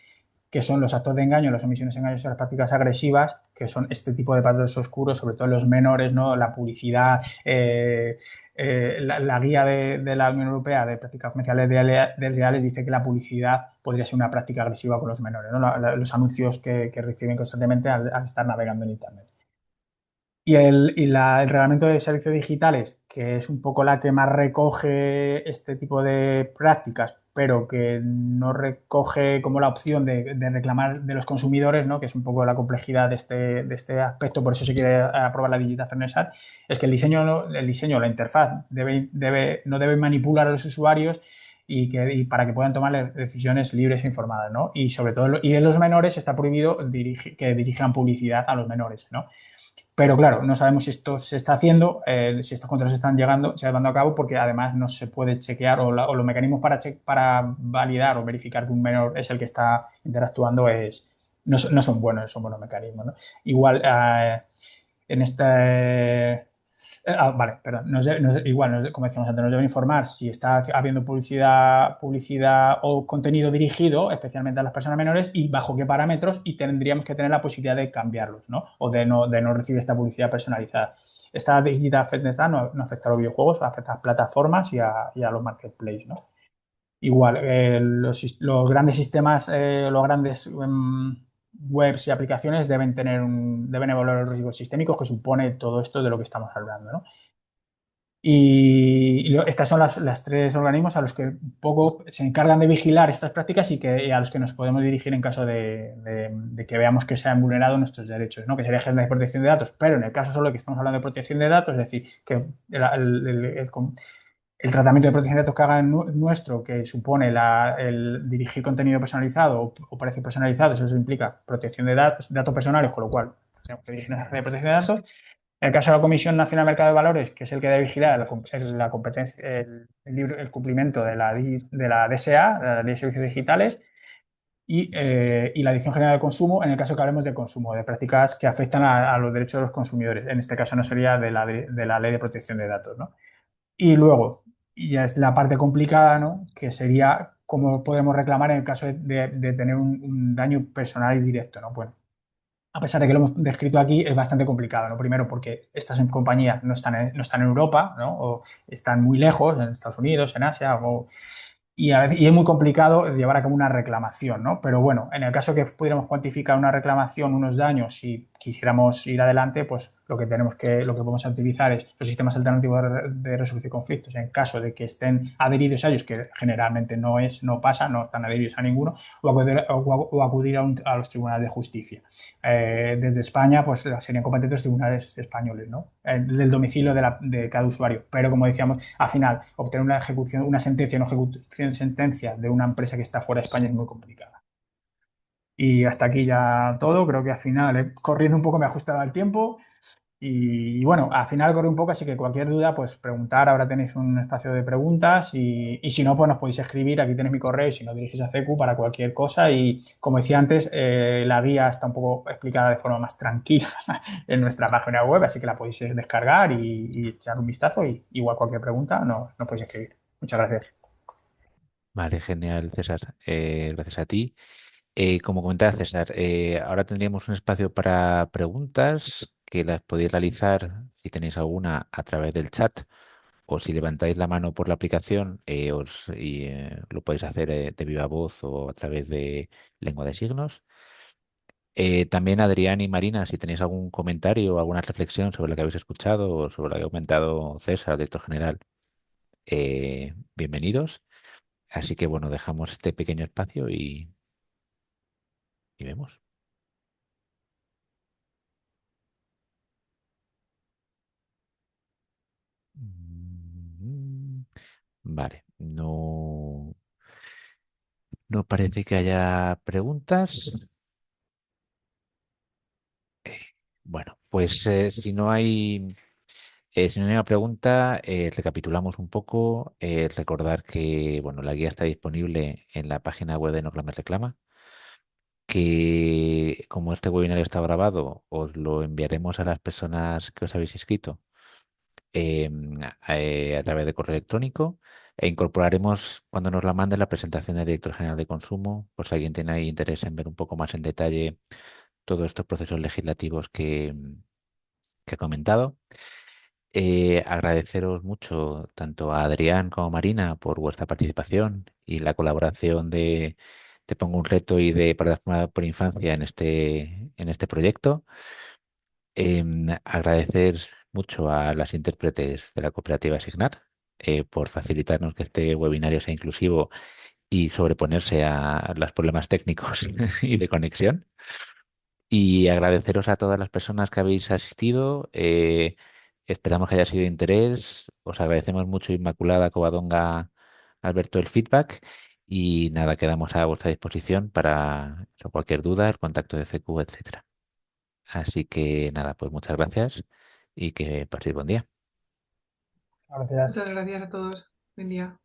que son los actos de engaño, las omisiones engañosas, las prácticas agresivas, que son este tipo de patrones oscuros, sobre todo en los menores, ¿no? La publicidad, la guía de la Unión Europea de prácticas comerciales reales dice que la publicidad podría ser una práctica agresiva con los menores, ¿no? Los anuncios que reciben constantemente al estar navegando en Internet. El reglamento de servicios digitales, que es un poco la que más recoge este tipo de prácticas, pero que no recoge como la opción de reclamar de los consumidores, ¿no? Que es un poco la complejidad de este aspecto, por eso se quiere aprobar la Digital Fairness Act, es que el diseño, la interfaz, no debe manipular a los usuarios y para que puedan tomar decisiones libres e informadas, ¿no? Y sobre todo, y en los menores está prohibido que dirijan publicidad a los menores, ¿no? Pero claro, no sabemos si esto se está haciendo, si estos controles se están llevando a cabo, porque además no se puede chequear o los mecanismos para validar o verificar que un menor es el que está interactuando no son buenos mecanismos, ¿no? Igual, en este vale, perdón. Igual, como decíamos antes, nos deben informar si está habiendo publicidad o contenido dirigido especialmente a las personas menores y bajo qué parámetros, y tendríamos que tener la posibilidad de cambiarlos, ¿no? O de no recibir esta publicidad personalizada. Esta Digital Fitness no afecta a los videojuegos, afecta a las plataformas y a los marketplaces, ¿no? Igual, los grandes sistemas, los grandes webs y aplicaciones deben evaluar los riesgos sistémicos que supone todo esto de lo que estamos hablando, ¿no? Estas son las tres organismos a los que un poco se encargan de vigilar estas prácticas y a los que nos podemos dirigir en caso de que veamos que se han vulnerado nuestros derechos, ¿no? Que sería Agencia de Protección de Datos, pero en el caso solo que estamos hablando de protección de datos, es decir, que el tratamiento de protección de datos que haga nuestro, que supone el dirigir contenido personalizado o precio personalizado, eso implica protección de datos personales, con lo cual tenemos que dirigir una agencia de protección de datos. En el caso de la Comisión Nacional de Mercado de Valores, que es el que debe vigilar la competencia, el cumplimiento de la DSA, de la Ley de Servicios Digitales, y la Dirección General de Consumo, en el caso que hablemos de consumo, de prácticas que afectan a los derechos de los consumidores. En este caso no sería de la Ley de Protección de Datos, ¿no? Y luego, y ya es la parte complicada, ¿no? Que sería cómo podemos reclamar en el caso de tener un daño personal y directo, ¿no? Bueno, a pesar de que lo hemos descrito aquí, es bastante complicado, ¿no? Primero porque estas compañías no están en Europa, ¿no? O están muy lejos, en Estados Unidos, en Asia, y es muy complicado llevar a cabo una reclamación, ¿no? Pero bueno, en el caso que pudiéramos cuantificar una reclamación, unos daños, y quisiéramos ir adelante, pues lo que podemos utilizar es los sistemas alternativos de resolución de conflictos en caso de que estén adheridos a ellos, que generalmente no pasa, no están adheridos a ninguno, o acudir a los tribunales de justicia. Desde España, pues serían competentes los tribunales españoles, ¿no? Del domicilio de cada usuario. Pero como decíamos, al final, obtener una ejecución, una sentencia, una ejecución de sentencia de una empresa que está fuera de España es muy complicada. Y hasta aquí ya todo. Creo que al final, corriendo un poco, me he ajustado al tiempo. Y bueno, al final corre un poco, así que cualquier duda, pues preguntar. Ahora tenéis un espacio de preguntas y si no, pues nos podéis escribir. Aquí tenéis mi correo y si no, dirigís a CECU para cualquier cosa. Y como decía antes, la guía está un poco explicada de forma más tranquila en nuestra página web, así que la podéis descargar y echar un vistazo. Y igual cualquier pregunta nos podéis escribir. Muchas gracias. Vale, genial, César. Gracias a ti. Como comentaba César, ahora tendríamos un espacio para preguntas que las podéis realizar si tenéis alguna a través del chat o si levantáis la mano por la aplicación lo podéis hacer de viva voz o a través de lengua de signos. También Adrián y Marina, si tenéis algún comentario o alguna reflexión sobre lo que habéis escuchado o sobre lo que ha comentado César, director general, bienvenidos. Así que bueno, dejamos este pequeño espacio y vemos. Mm, Vale, no parece que haya preguntas. Bueno. Pues si no hay una pregunta, recapitulamos un poco. Recordar que bueno, la guía está disponible en la página web de Norma Me Reclama, que como este webinario está grabado, os lo enviaremos a las personas que os habéis inscrito a través de correo electrónico e incorporaremos cuando nos la mande la presentación del director general de consumo, por si alguien tiene ahí interés en ver un poco más en detalle todos estos procesos legislativos que he comentado. Agradeceros mucho tanto a Adrián como a Marina por vuestra participación y la colaboración de Te Pongo un Reto y de Plataforma por Infancia en este proyecto. Agradecer mucho a las intérpretes de la cooperativa Signar por facilitarnos que este webinario sea inclusivo y sobreponerse a los problemas técnicos y de conexión. Y agradeceros a todas las personas que habéis asistido. Esperamos que haya sido de interés. Os agradecemos mucho, Inmaculada, Covadonga, Alberto, el feedback. Y nada, quedamos a vuestra disposición para cualquier duda, el contacto de CQ, etcétera. Así que nada, pues muchas gracias y que paséis buen día. Gracias. Muchas gracias a todos. Buen día.